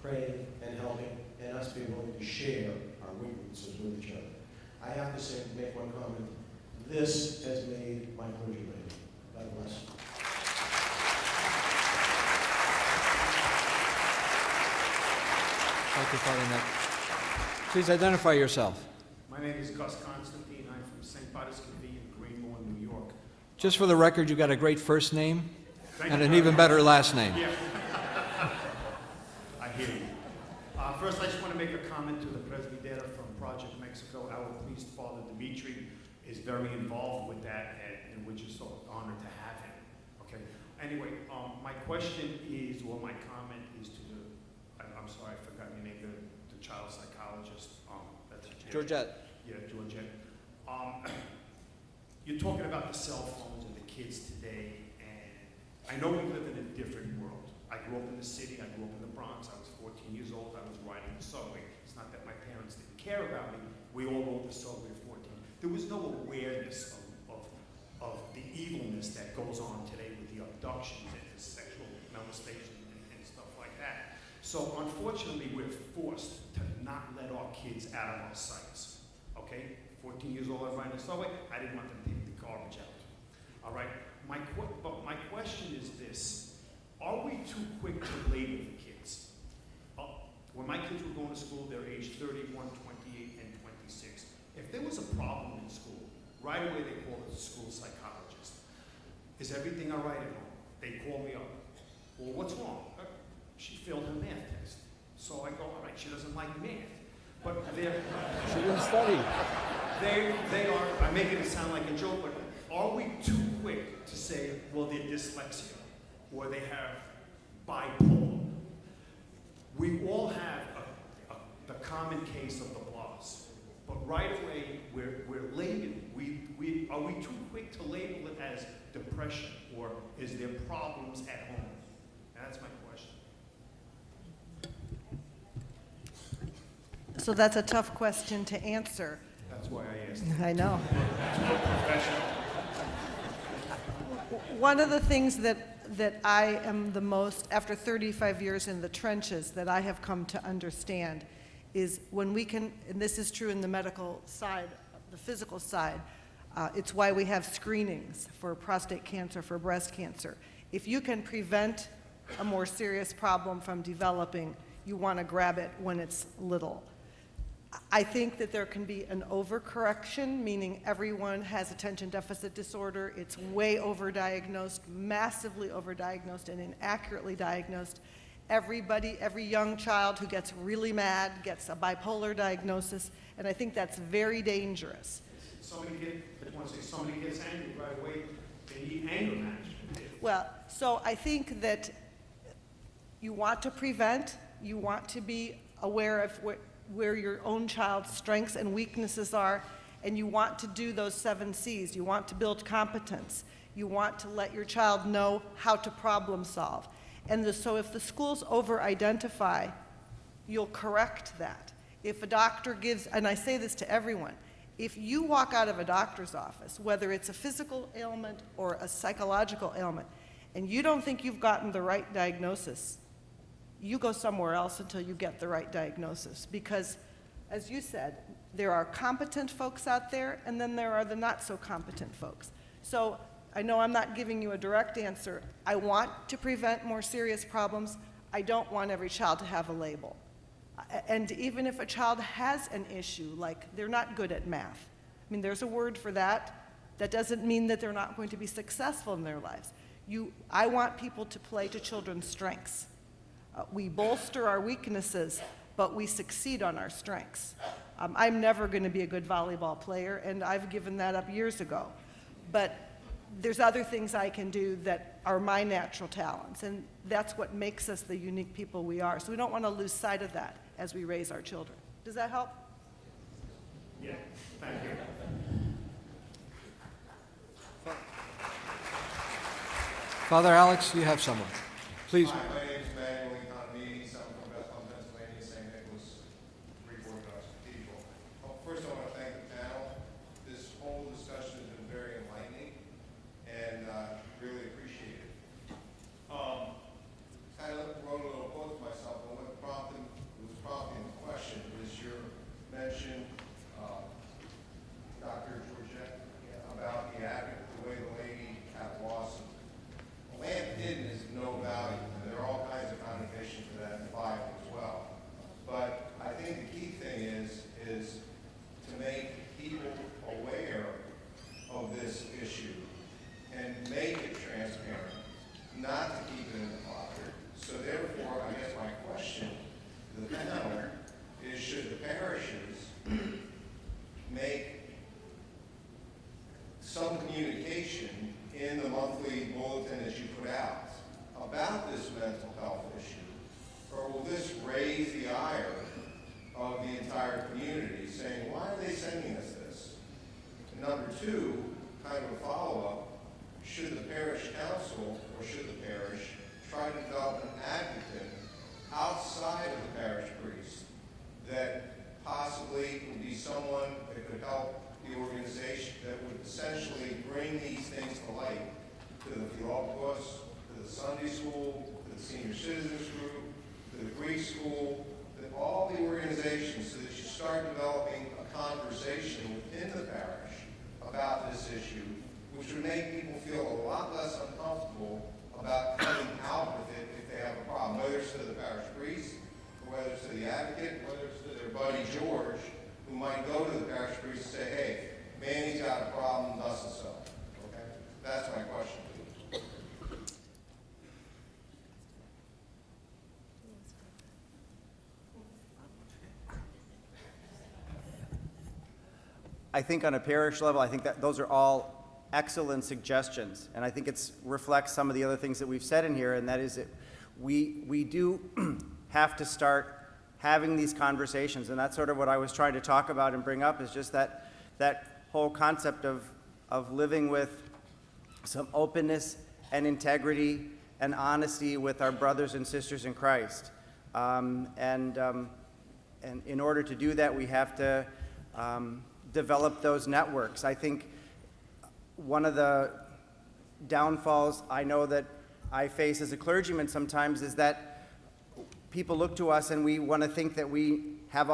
praying and helping, and us being willing to share our weaknesses with each other. I have to say, make one comment. This has made my clergy lady. God bless. Thank you, Father Nick. Please identify yourself. My name is Gus Constantine. I'm from St. Pius Convent in Greenmore, New York. Just for the record, you got a great first name Thank and you an very even much. better last name. Yeah. I hear you. First, I just want to make a comment to the Presbytera from Project Mexico. Our priest, Father Dimitri, is very involved with that, and we're just so honored to have him. Okay. Anyway, my question is, or my comment is to the, I'm sorry, I forgot your name, the child psychologist. That's Georgette. Yeah, Georgette. You're talking about the cell phones and the kids today, and I know we live in a different world. I grew up in the city, I grew up in the Bronx, I was 14 years old, I was riding the subway. It's not that my parents didn't care about me, we all rode the subway at 14. There was no awareness of the evilness that goes on today with the abductions and the sexual molestation and stuff like that. So unfortunately, we're forced to not let our kids out of our sights, okay? 14 years old, I was riding the subway, I didn't want them to take the garbage out. All right, but my question is this: are we too quick to label the kids? When my kids were going to school, they're aged 31, 28, and 26. If there was a problem in school, right away they call the school psychologist. Is everything all right at home? They call me up. Well, what's wrong? She failed her math test. So I go, all right, she doesn't like math. But they're... She didn't study. They are, I'm making it sound like a joke, but are we too quick to say, well, they're dyslexia, or they have bipolar? We all have the common case of the blahs, but right away we're labeling. Are we too quick to label it as depression, or is there problems at home? That's my question. So that's a tough question to answer. That's why I asked. I know. Professional. One of the things that I am the most, after 35 years in the trenches, that I have come to understand is when we can, and this is true in the medical side, the physical side, it's why we have screenings for prostate cancer, for breast cancer. If you can prevent a more serious problem from developing, you want to grab it when it's little. I think that there can be an overcorrection, meaning everyone has attention deficit disorder. It's way overdiagnosed, massively overdiagnosed, and inaccurately diagnosed. Every young child who gets really mad gets a bipolar diagnosis, and I think that's very dangerous. Somebody gets angry right away, they need anger management. Well, so I think that you want to prevent, you want to be aware of where your own child's strengths and weaknesses are, and you want to do those 7 C's. You want to build competence. You want to let your child know how to problem solve. And so if the schools over-identify, you'll correct that. If a doctor gives, and I say this to everyone, if you walk out of a doctor's office, whether it's a physical ailment or a psychological ailment, and you don't think you've gotten the right diagnosis, you go somewhere else until you get the right diagnosis. Because, as you said, there are competent folks out there, and then there are the not so competent folks. So I know I'm not giving you a direct answer. I want to prevent more serious problems. I don't want every child to have a label. And even if a child has an issue, like they're not good at math, I mean, there's a word for that. That doesn't mean that they're not going to be successful in their lives. I want people to play to children's strengths. We bolster our weaknesses, but we succeed on our strengths. I'm never going to be a good volleyball player, and I've given that up years ago. But there's other things I can do that are my natural talents, and that's what makes us the unique people we are. So we don't want to lose sight of that as we raise our children. Does that help? Yeah, thank you. Father Alex, you have someone. Please. Hi, my name is Manuel Economidis. I'm from Bethlehem, Pennsylvania, St. Nicholas Greek Orthodox Cathedral. First, I want to thank the panel. This whole discussion has been very enlightening and really appreciate it. Kind of wrote a little quote to myself, and what was prompting the question is your mention, Dr. Georgette, about the way the lady had lost land hidden is no value, and there are all kinds of connotations to that in the Bible as well. But I think the key thing is to make people aware of this issue and make it transparent, not to keep it in the pocket. So therefore, I guess my question to the panel is, should the parishes make some communication in the monthly bulletin that you put out about this mental health issue? Or will this raise the ire of the entire community, saying, why are they sending us this? And number two, kind of a follow-up, should the parish council or should the parish try to develop an advocate outside of the parish priest that possibly would be someone that could help the organization, that would essentially bring these things to light to the Theotokos, to the Sunday school, to the senior citizens group, to the Greek school, to all the organizations, so that you start developing a conversation within the parish about this issue, which would make people feel a lot less uncomfortable about coming out with it if they have a problem, whether it's to the parish priest, or whether it's to the advocate, whether it's to their buddy George, who might go to the parish priest and say, hey, Manny's got a problem, thus and so. Okay? That's my question to you. I think on a parish level, I think that those are all excellent suggestions. And I think it reflects some of the other things that we've said in here, and that is that we do have to start having these conversations. And that's sort of what I was trying to talk about and bring up, is just that whole concept of living with some openness and integrity and honesty with our brothers and sisters in Christ. And in order to do that, we have to develop those networks. I think one of the downfalls I know that I face as a clergyman sometimes is that people look to us and we want to think that we have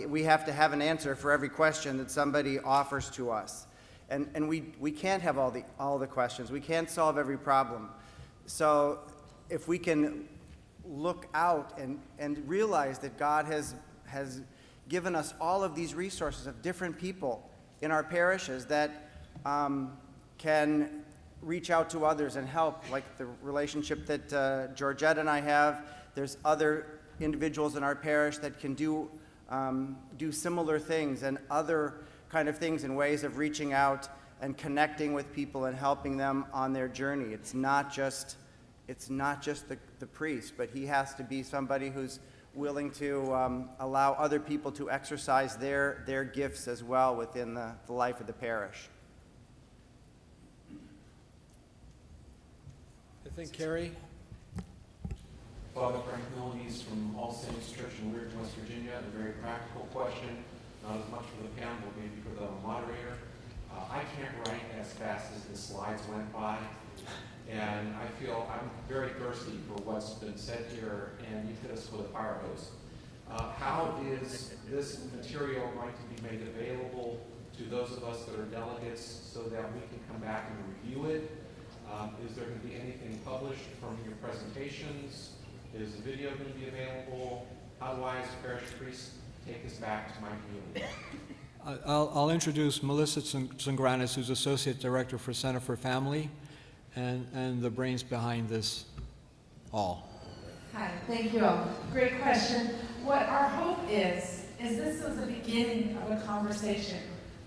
we have to have an answer for every question that somebody offers to us. And we can't have all the questions. We can't solve every problem. So if we can look out and realize that God has given us all of these resources of different people in our parishes that can reach out to others and help, like the relationship that Georgette and I have. There's other individuals in our parish that can do similar things and other kind of things and ways of reaching out and connecting with people and helping them on their journey. It's not just the priest, but he has to be somebody who's willing to allow other people to exercise their gifts as well within the life of the parish. I think Carrie. Father Frank Milanese from All Saints Church in Weirton, West Virginia. A very practical question, not as much for the panel, but maybe for the moderator. I can't write as fast as the slides went by, and I feel I'm very thirsty for what's been said here, and you hit us with a fire hose. How is this material going to be made available to those of us that are delegates so that we can come back and review it? Is there going to be anything published from your presentations? Is the video going to be available? How do I, as a parish priest, take this back to my community? I'll introduce Melissa Tsangranis, who's Associate Director for Center for Family, and the brains behind this all. Hi, thank you all. Great question. What our hope is this is the beginning of a conversation.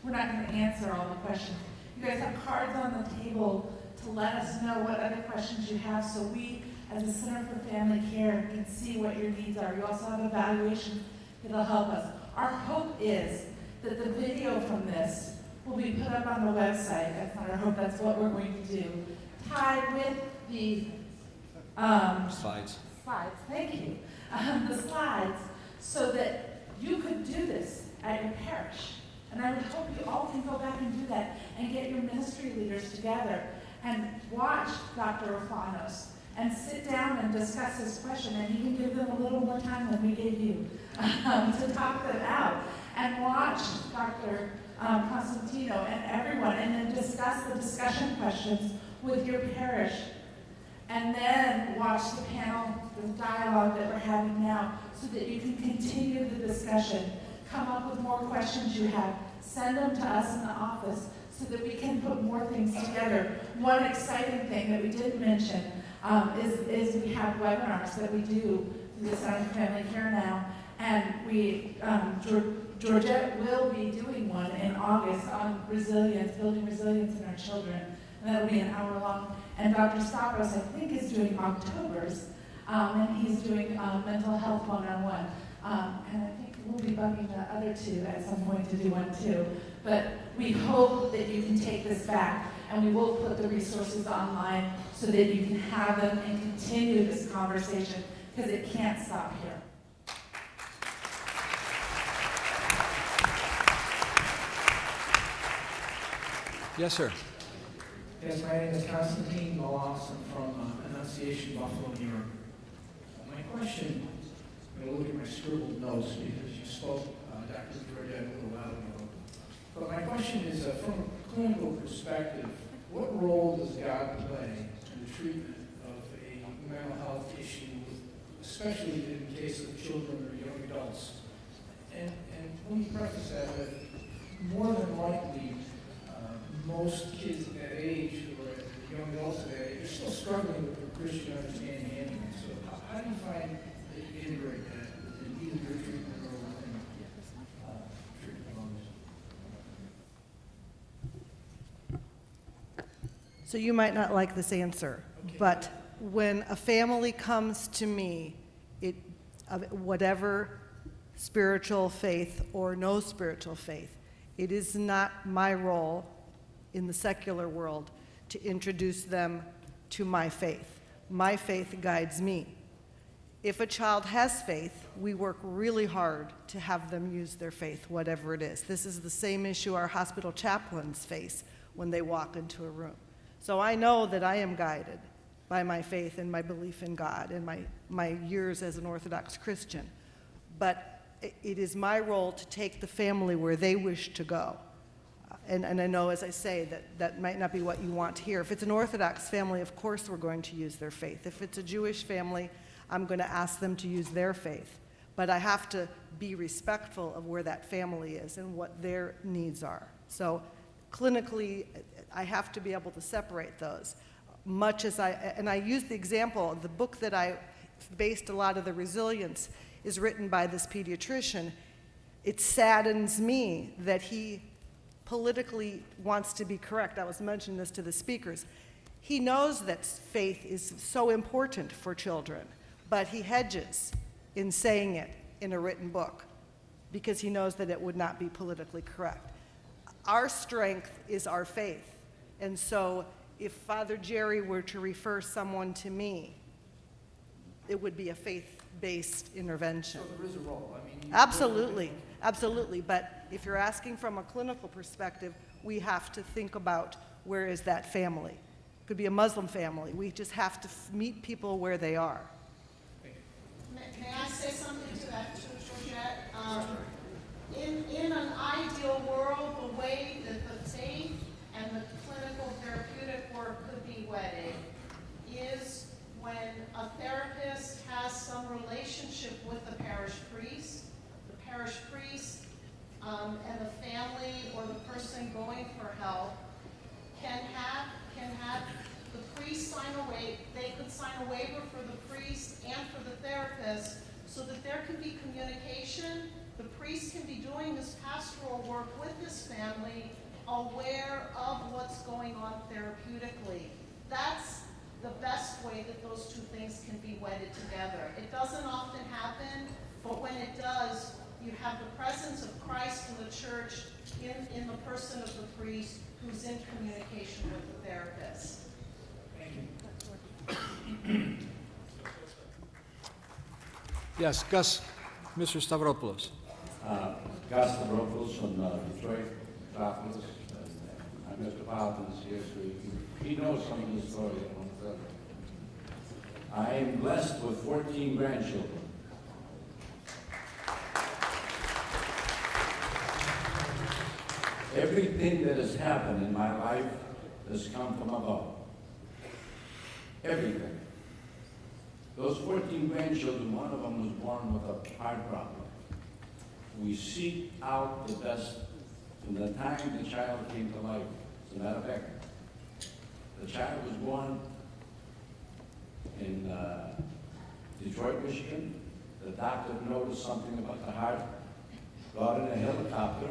We're not going to answer all the questions. You guys have cards on the table to let us know what other questions you have, so we, as a Center for Family Care, can see what your needs are. You also have evaluations that'll help us. Our hope is that the video from this will be put up on the website. That's not our hope, that's what we're going to do. Tied with the Slides. Slides, thank you. The slides, so that you could do this at your parish. And I would hope you all can go back and do that and get your ministry leaders together and watch Dr. Orfanos and sit down and discuss this question, and you can give them a little more time than we gave you to talk them out. And watch Dr. Constantino and everyone, and then discuss the discussion questions with your parish. And then watch the panel, the dialogue that we're having now, so that you can continue the discussion. Come up with more questions you have. Send them to us in the office so that we can put more things together. One exciting thing that we didn't mention is we have webinars that we do through the Center for Family Care now. And Georgette will be doing one in August on resilience, building resilience in our children. And that'll be an hour long. And Dr. Stavros, I think, is doing October's, and he's doing mental health one-on-one. And I think we'll be bugging the other two at some point to do one too. But we hope that you can take this back, and we will put the resources online so that you can have them and continue this conversation, because it can't stop here. Yes, sir. Yes, my name is Constantine Molas. I'm from Annunciation, Buffalo, New York. My question, I'm going to look at my scribbled notes because you spoke, Dr. Georgette, a little while ago. But my question is, from a clinical perspective, what role does God play in the treatment of a mental health issue, especially in the case of children or young adults? And let me preface that with, more than likely, most kids at that age, or young adults at that age, are still struggling with the Christian understanding anyway. So how do you find that you integrate that in either your treatment or within treatment others? So you might not like this answer, but when a family comes to me, whatever spiritual faith or no spiritual faith, it is not my role in the secular world to introduce them to my faith. My faith guides me. If a child has faith, we work really hard to have them use their faith, whatever it is. This is the same issue our hospital chaplains face when they walk into a room. So I know that I am guided by my faith and my belief in God and my years as an Orthodox Christian. But it is my role to take the family where they wish to go. And I know, as I say, that might not be what you want to hear. If it's an Orthodox family, of course we're going to use their faith. If it's a Jewish family, I'm going to ask them to use their faith. But I have to be respectful of where that family is and what their needs are. So clinically, I have to be able to separate those. Much as I use the example, the book that I based a lot of the resilience is written by this pediatrician. It saddens me that he politically wants to be correct. I was mentioning this to the speakers. He knows that faith is so important for children, but he hedges in saying it in a written book because he knows that it would not be politically correct. Our strength is our faith. And so if Father Jerry were to refer someone to me, it would be a faith-based intervention. So there is a role. I mean, Absolutely. Absolutely, but if you're asking from a clinical perspective, we have to think about where is that family. It could be a Muslim family. We just have to meet people where they are. May I say something to that, Georgette? In an ideal world, the way that the faith and the clinical therapeutic work could be wedded is when a therapist has some relationship with the parish priest, and the family or the person going for help can have the priest sign a waiver. They could sign a waiver for the priest and for the therapist so that there can be communication. The priest can be doing his pastoral work with his family, aware of what's going on therapeutically. That's the best way that those two things can be wedded together. It doesn't often happen, but when it does, you have the presence of Christ in the church in the person of the priest who's in communication with the therapist. Thank you. Yes, Gus, Mr. Stavropoulos. Gus Stavropoulos from Detroit, Metropolis. Metropolitan's here, so he knows some of the story. I am blessed with 14 grandchildren. Everything that has happened in my life has come from above. Everything. Those 14 grandchildren, one of them was born with a heart problem. We seek out the best from the time the child came to life. As a matter of fact, the child was born in Detroit, Michigan. The doctor noticed something about the heart, brought in a helicopter,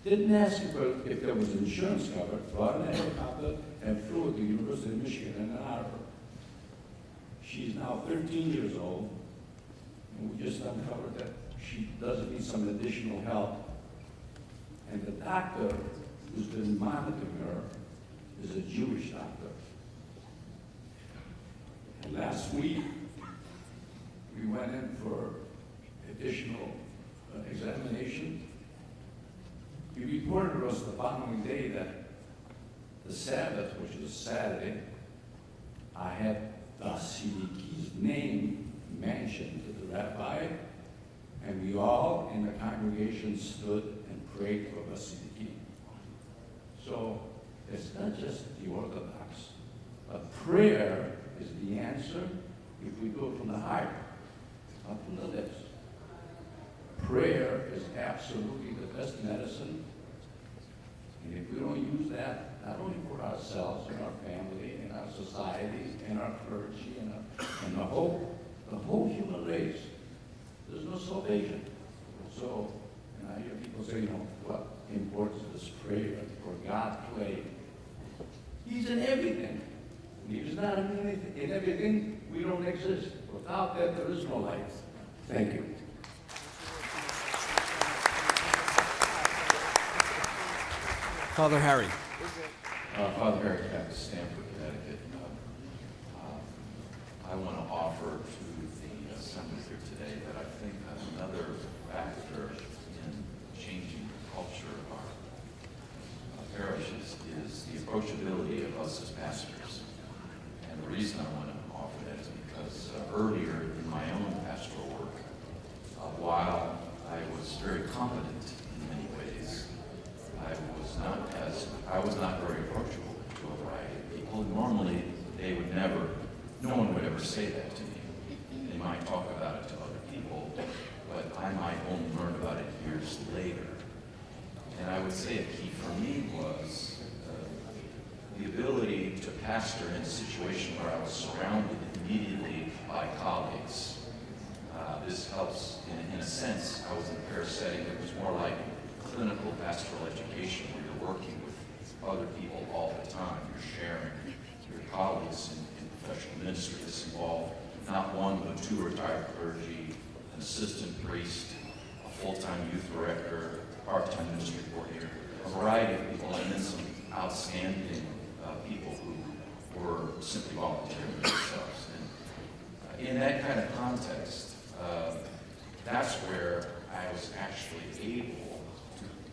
didn't ask if there was insurance covered, brought in a helicopter and flew at the University of Michigan in Ann Arbor. She's now 13 years old, and we just uncovered that she does need some additional help. And the doctor who's been monitoring her is a Jewish doctor. And last week, we went in for additional examination. He reported to us the following day that the Sabbath, which was Saturday, I had Siddiqui's name mentioned to the rabbi, and we all in the congregation stood and prayed for Siddiqui. So it's not just the Orthodox. A prayer is the answer if we do it from the heart, not from the lips. Prayer is absolutely the best medicine. And if we don't use that, not only for ourselves and our family and our society and our clergy and the whole human race, there's no salvation. So, and I hear people say, what importance does prayer for God play? He's in everything. And if he's not in everything, we don't exist. Without that, there is no life. Thank you. Father Harry. Father Harry, Baptist, Stamford, Connecticut. I want to offer to the assembly here today that I think another factor in changing the culture of our parishes is the approachability of us as pastors. And the reason I want to offer that is because earlier in my own pastoral work, while I was very competent in many ways, I was not very approachable to a variety of people. Normally, no one would ever say that to me. They might talk about it to other people, but I might only learn about it years later. And I would say a key for me was the ability to pastor in a situation where I was surrounded immediately by colleagues. This helps, in a sense. I was in a parish setting that was more like clinical pastoral education, where you're working with other people all the time. You're sharing your colleagues in professional ministry. This involved not one, but two retired clergy, an assistant priest, a full-time youth director, a part-time ministry coordinator, a variety of people, and then some outstanding people who were simply volunteering themselves. And in that kind of context, that's where I was actually able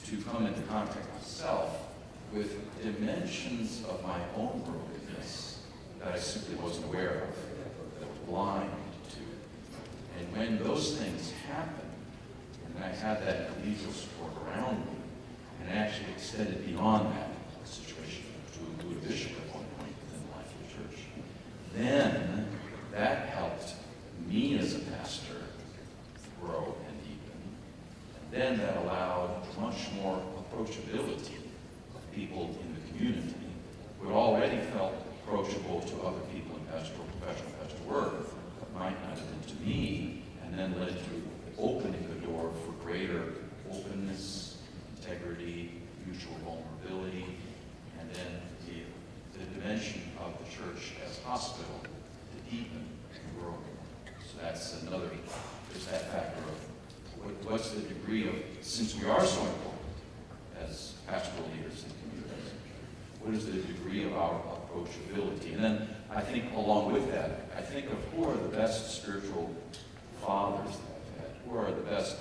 to come into contact myself with dimensions of my own brokenness that I simply wasn't aware of, that was blind to. And when those things happen, and I had that collegial support around me, and it actually extended beyond that situation to include a bishop at one point within the life of the church, then that helped me as a pastor grow and deepen. And then that allowed much more approachability of people in the community who had already felt approachable to other people in professional pastoral work, but might not have been to me, and then led to opening the door for greater openness, integrity, mutual vulnerability, and then the dimension of the church as hospital to deepen and grow. So that's another, there's that factor of what's the degree of, since we are so important as pastoral leaders in communities, what is the degree of our approachability? And then I think along with that, I think of who are the best spiritual fathers that I've had, who are the best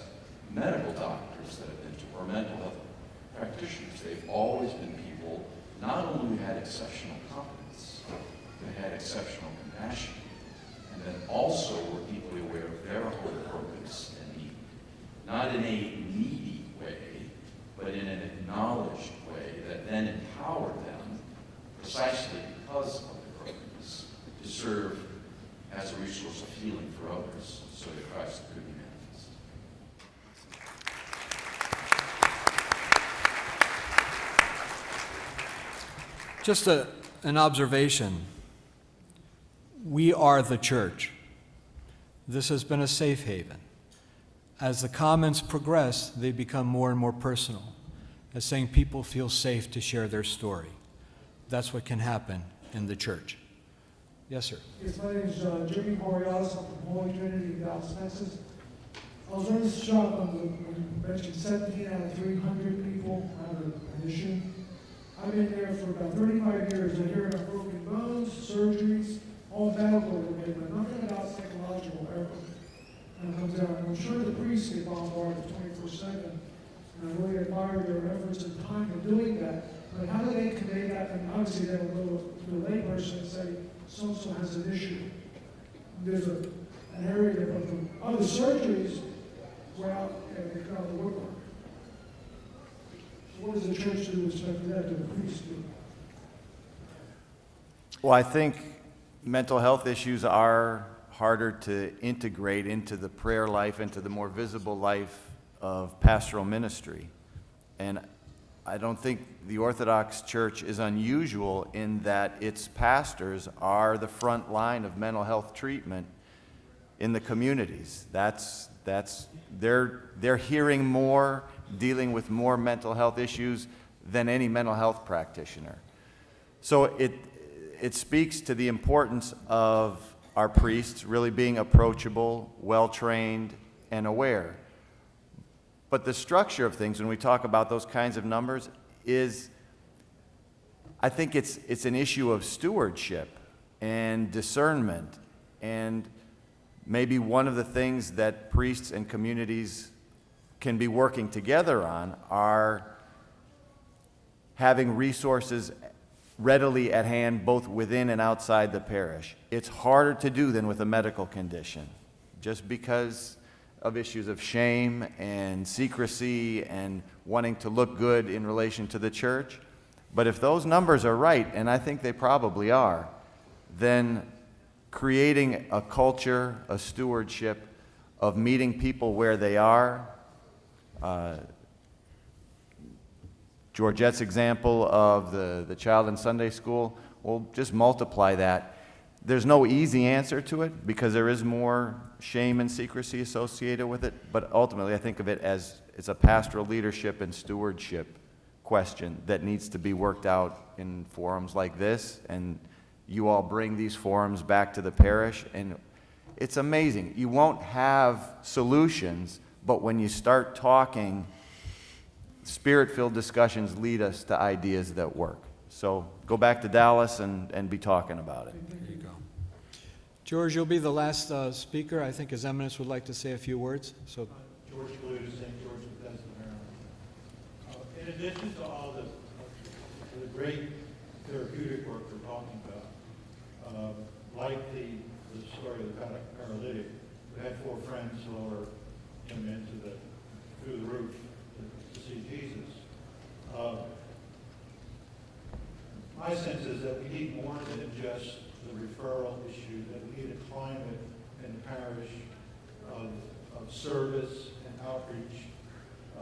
medical doctors that I've been to, or mental health practitioners. They've always been people not only who had exceptional competence, but had exceptional compassion, and then also were deeply aware of their own purpose and need. Not in a needy way, but in an acknowledged way that then empowered them, precisely because of their brokenness, to serve as a resource of healing for others, so that Christ could be manifest. Just an observation. We are the church. This has been a safe haven. As the comments progress, they become more and more personal, as saying people feel safe to share their story. That's what can happen in the church. Yes, sir. Yes, my name is Jimmy Borealis. I'm from Holy Trinity in Dallas, Texas. I was really shocked when you mentioned 17 out of 300 people have an addiction. I've been there for about 35 years. I hear about broken bones, surgeries, all medical related, but nothing about psychological ever. And it comes out. And I'm sure the priests get bombarded 24/7. And I really admire their efforts and time in doing that. But how do they convey that? And obviously they will go to a layperson and say, so-and-so has an issue. There's an area there, but the other surgeries were out and they come out the woodwork. So what does the church do with respect to that? Do the priests do? Well, I think mental health issues are harder to integrate into the prayer life, into the more visible life of pastoral ministry. And I don't think the Orthodox Church is unusual in that its pastors are the front line of mental health treatment in the communities. They're hearing more, dealing with more mental health issues than any mental health practitioner. So it speaks to the importance of our priests really being approachable, well-trained, and aware. But the structure of things, when we talk about those kinds of numbers, is, I think it's an issue of stewardship and discernment. And maybe one of the things that priests and communities can be working together on are having resources readily at hand, both within and outside the parish. It's harder to do than with a medical condition, just because of issues of shame and secrecy and wanting to look good in relation to the church. But if those numbers are right, and I think they probably are, then creating a culture, a stewardship of meeting people where they are. Georgette's example of the child in Sunday school, well, just multiply that. There's no easy answer to it because there is more shame and secrecy associated with it, but ultimately I think of it as it's a pastoral leadership and stewardship question that needs to be worked out in forums like this, and you all bring these forums back to the parish, and it's amazing. You won't have solutions, but when you start talking, spirit-filled discussions lead us to ideas that work. So go back to Dallas and be talking about it. There you go. George, you'll be the last speaker. I think His Eminence would like to say a few words. So, George Blue, St. George, Bethesda, Maryland. In addition to all the great therapeutic work we're talking about, like the story of the paralytic, we had 4 friends lower him through the roof to see Jesus. My sense is that we need more than just the referral issue, that we need a climate in the parish of service and outreach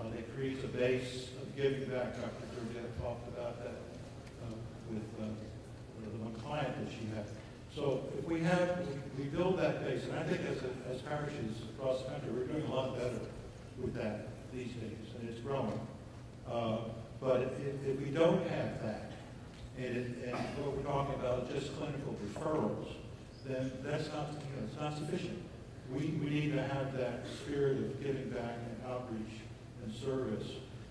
that creates a base of giving back. Dr. Georgette talked about that with the one client that she had. So if we build that base, and I think as parishes across the country, we're doing a lot better with that these days, and it's growing. But if we don't have that, and what we're talking about is just clinical referrals, then that's not, it's not sufficient. We need to have that spirit of giving back and outreach and service.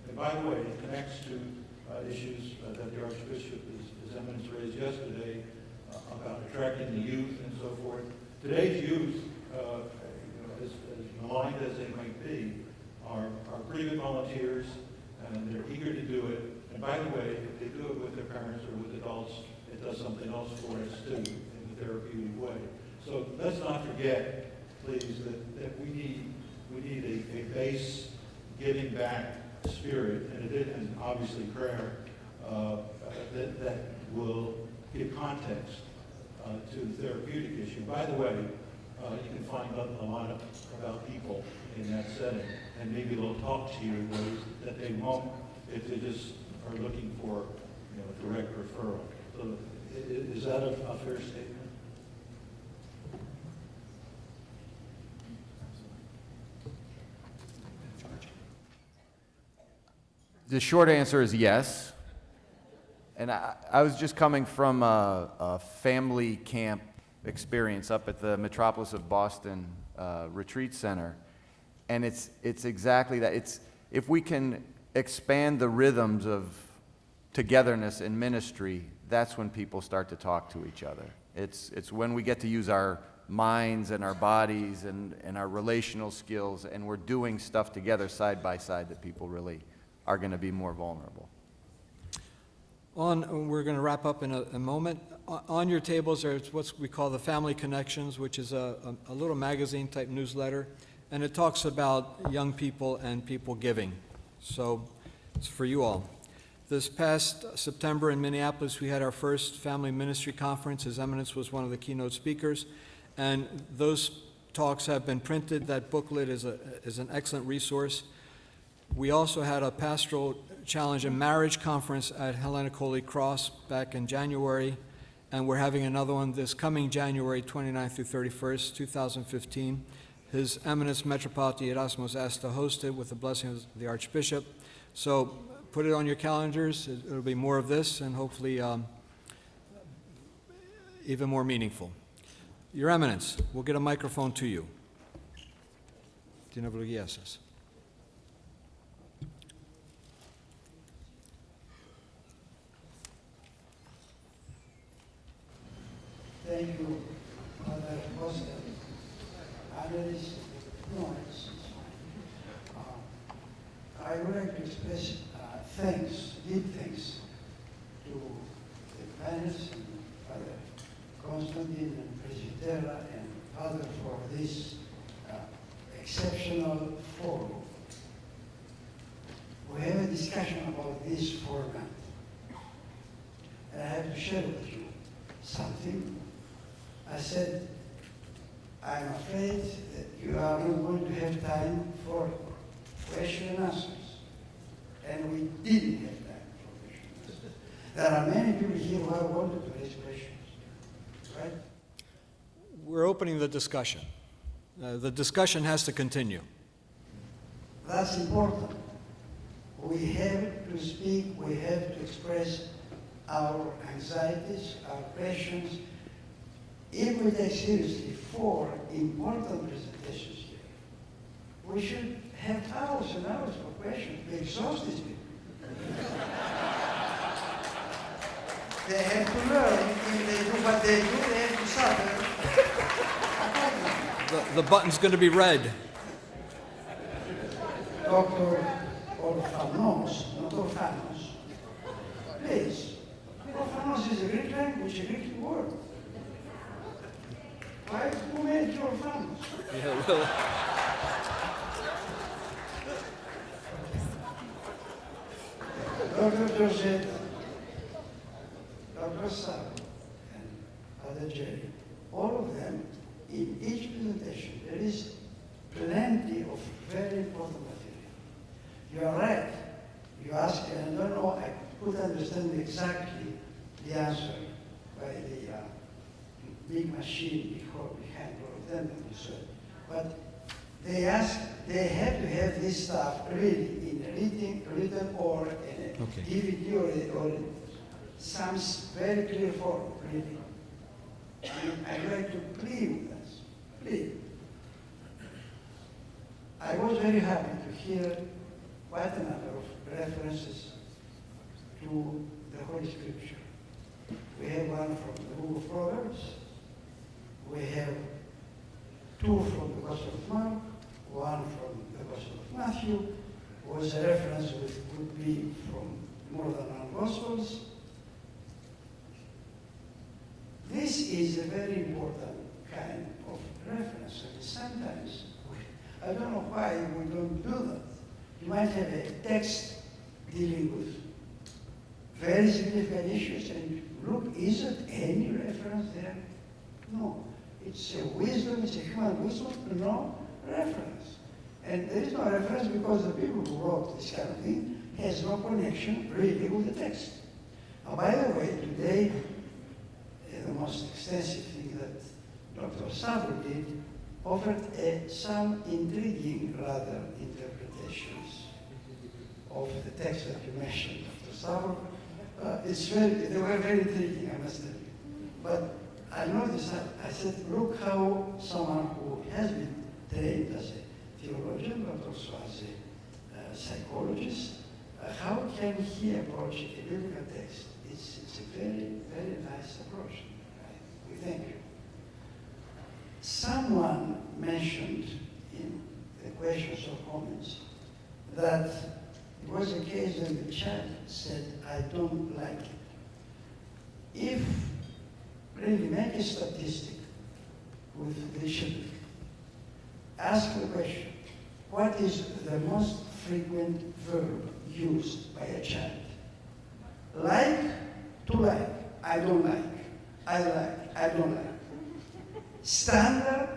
And by the way, it connects to issues that the Archbishop, His Eminence, raised yesterday about attracting the youth and so forth. Today's youth, as maligned as they might be, are pretty good volunteers, and they're eager to do it. And by the way, if they do it with their parents or with adults, it does something else for us too, in a therapeutic way. So let's not forget, please, that we need a base giving back spirit, and obviously prayer, that will give context to the therapeutic issue. By the way, you can find out a lot about people in that setting, and maybe they'll talk to you in ways that they won't if they just are looking for direct referral. So is that a fair statement? The short answer is yes. And I was just coming from a family camp experience up at the Metropolis of Boston Retreat Center. And it's exactly that. If we can expand the rhythms of togetherness in ministry, that's when people start to talk to each other. It's when we get to use our minds and our bodies and our relational skills, and we're doing stuff together side by side, that people really are going to be more vulnerable. We're going to wrap up in a moment. On your tables there's what we call the Family Connections, which is a little magazine-type newsletter, and it talks about young people and people giving. So it's for you all. This past September in Minneapolis, we had our first family ministry conference. His Eminence was one of the keynote speakers, and those talks have been printed. That booklet is an excellent resource. We also had a Pastoral Challenge and Marriage Conference at Hellenic Holy Cross back in January, and we're having another one this coming January 29th through 31st, 2015. His Eminence Metropolitan Erasmus asked to host it with the blessing of the Archbishop. So put it on your calendars. It'll be more of this, and hopefully even more meaningful. Your Eminence, we'll get a microphone to you. Thank you, Father Oscar. I would like to express thanks, deep thanks, to the Parish and Father Constantine and Presbytera and Father for this exceptional forum. We have a discussion about this format. And I have to share with you something. I said, I'm afraid that you are not going to have time for questions and answers. And we didn't have time for questions and answers. There are many people here who have wanted to raise questions, right? We're opening the discussion. The discussion has to continue. That's important. We have to speak, we have to express our anxieties, our questions. If we take seriously 4 important presentations here, we should have hours and hours for questions. We exhaust these people. They have to learn. If they do what they do, they have to suffer. The button's going to be red. Dr. Orphanos, not Orphanos. Please. Orphanos is a Greek language, a Greek word. Right? Who made your Orphanos? Yeah, really. Dr. Joseph, Dr. Sal, and Father Jerry, all of them, in each presentation, there is plenty of very important material. You are right. You ask, and I don't know, I couldn't understand exactly the answer by the big machine behind all of them, but they ask, they have to have this stuff really in written or in a DVD or some very clear form, really. And I'd like to plead with us, please. I was very happy to hear quite a number of references to the Holy Scripture. We have one from the book of Proverbs. We have 2 from the Gospel of Mark, 1 from the Gospel of Matthew. Was a reference which would be from more than 1 Gospels. This is a very important kind of reference, and sometimes I don't know why we don't do that. You might have a text dealing with very significant issues, and look, is it any reference there? No. It's a wisdom, it's a human wisdom, no reference. And there is no reference because the people who wrote this kind of thing has no connection really with the text. Now, by the way, today, the most extensive thing that Dr. Savo did offered some intriguing, rather, interpretations of the text that you mentioned, Dr. Sauer. They were very intriguing, I must tell you. But I noticed that I said, look how someone who has been trained as a theologian, but also as a psychologist, how can he approach a biblical text? It's a very, very nice approach. We thank you. Someone mentioned in the questions or comments that it was a case when the child said, I don't like it. If really make a statistic with the children, ask the question, what is the most frequent verb used by a child? Like, to like, I don't like, I don't like. Standard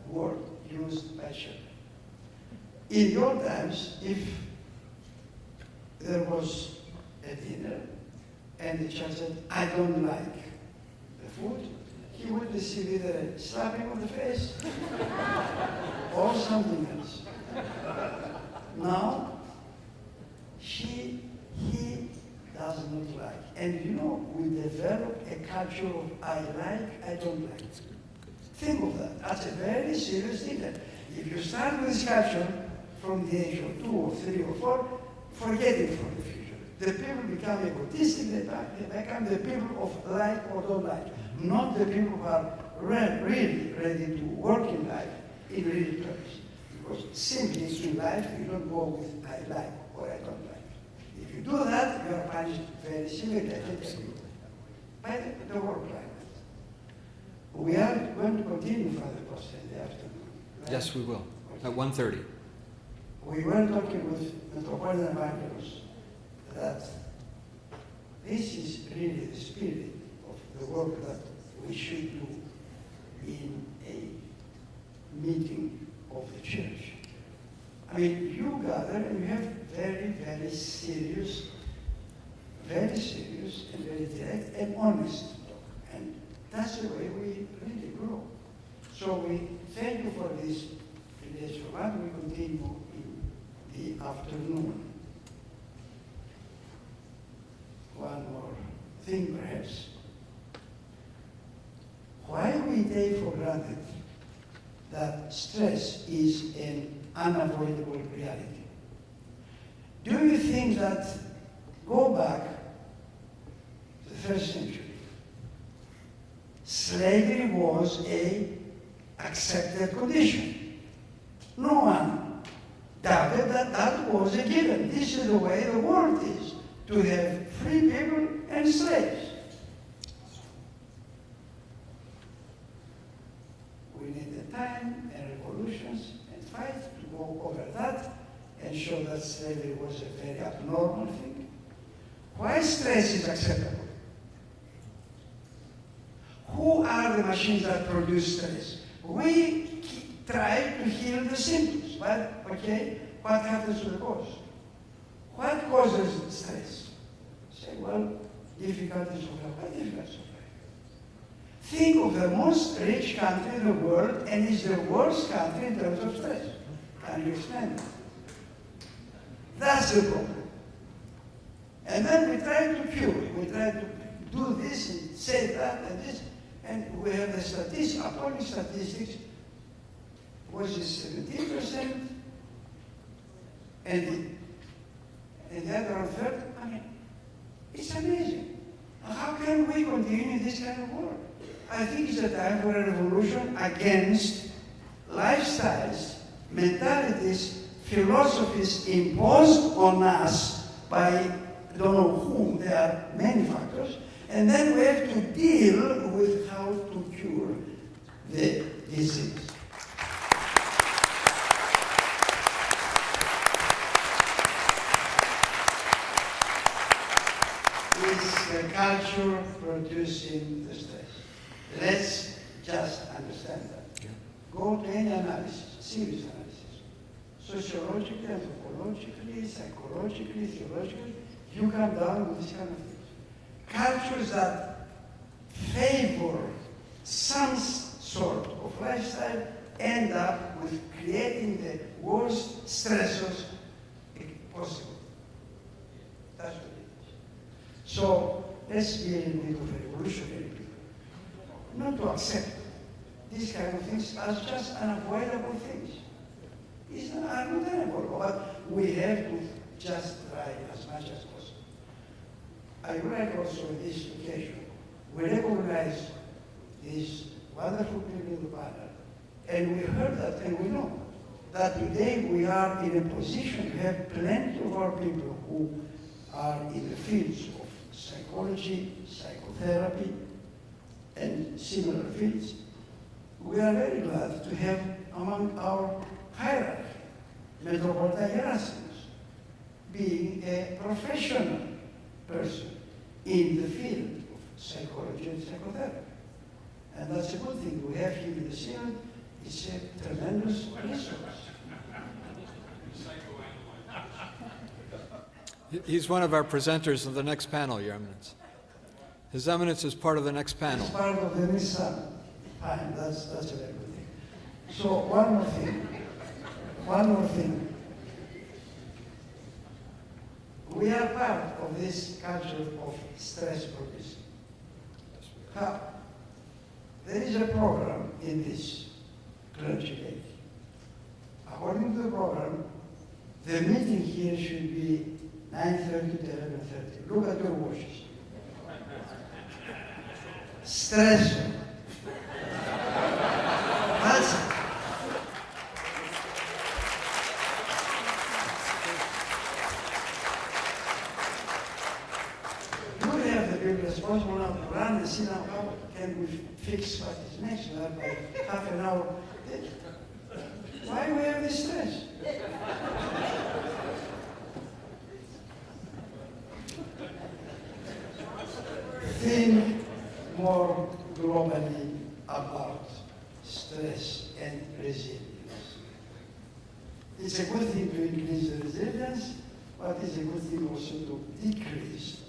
word used by children. In your times, if there was a dinner and the child said, I don't like the food, he would receive either a slapping on the face or something else. Now, he does not like. And you know, we develop a culture of I like, I don't like. Think of that. That's a very serious thing. If you start with this culture from the age of 2 or 3 or 4, forget it for the future. The people become egotistic, they become the people of like or don't like, not the people who are really ready to work in life in real terms. Because simply in life, you don't go with I like or I don't like. If you do that, you are punished very severely, I can tell you, by the work climate. We are going to continue, Father Costa, in the afternoon. Right? Yes, we will, at 1:30. We were talking with Metropolitan Evangelist that this is really the spirit of the work that we should do in a meeting of the church. I mean, you gather and you have very, very serious and very direct and honest talk. And that's the way we really grow. So we thank you for this village format. We continue in the afternoon. One more thing, perhaps. Why we take for granted that stress is an unavoidable reality? Do you think that, go back to the first century, slavery was an accepted condition? No one doubted that that was a given. This is the way the world is, to have free people and slaves. We need the time and revolutions and fight to go over that and show that slavery was a very abnormal thing. Why stress is acceptable? Who are the machines that produce stress? We try to heal the symptoms, but okay, what happens to the cause? What causes stress? Say, well, difficulties of life. What difficulties of life? Think of the most rich country in the world and is the worst country in terms of stress. Can you explain that? That's the problem. And then we try to cure it. We try to do this and say that and this. And we have the statistics, appalling statistics. Was it 17%? And the other one third? I mean, it's amazing. How can we continue in this kind of world? I think it's a time for a revolution against lifestyles, mentalities, philosophies imposed on us by I don't know whom. There are many factors. And then we have to deal with how to cure the disease. It's the culture producing the stress. Let's just understand that. Go to any analysis, serious analysis, sociologically, anthropologically, psychologically, theologically, you come down with this kind of things. Cultures that favor some sort of lifestyle end up with creating the worst stressors possible. That's what it is. So let's be a little bit of a revolutionary people. Not to accept these kind of things as just unavoidable things. It's not unavoidable, but we have to just try as much as possible. I would like also on this occasion, we recognize these wonderful people in the panel, and we heard that and we know that today we are in a position to have plenty of our people who are in the fields of psychology, psychotherapy, and similar fields. We are very glad to have among our hierarchy Metropolitan Erasmus being a professional person in the field of psychology and psychotherapy. And that's a good thing. We have him in the Synod. It's a tremendous resource. He's one of our presenters of the next panel, Your Eminence. His Eminence is part of the next panel. It's part of the next time. That's a very good thing. So one more thing. We are part of this culture of stress producing. There is a program in this clergy day. According to the program, the meeting here should be 9:30 to 11:30. Look at your watches. Stress. That's it. You have the people responsible now to run the synod. How can we fix what is next? We have like half an hour. Why we have this stress? Think more globally about stress and resilience. It's a good thing to increase the resilience, but it's a good thing also to decrease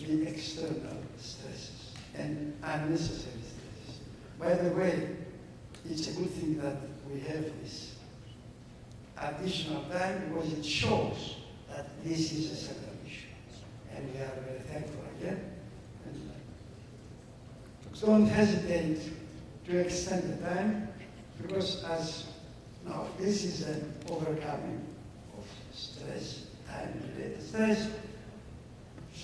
the external stresses and unnecessary stresses. By the way, it's a good thing that we have this additional time because it shows that this is a central issue. And we are very thankful again. And don't hesitate to extend the time because as now this is an overcoming of stress, time-related stress.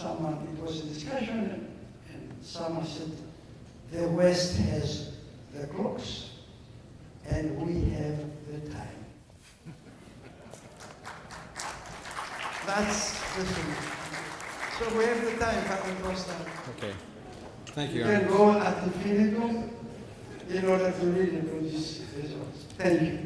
It was a discussion, and someone said, the West has the clocks, and we have the time. That's the thing. So we have the time, Captain Costa. Okay. Thank you, You Your can Eminence. go at infinitum in order to really produce results. Thank you.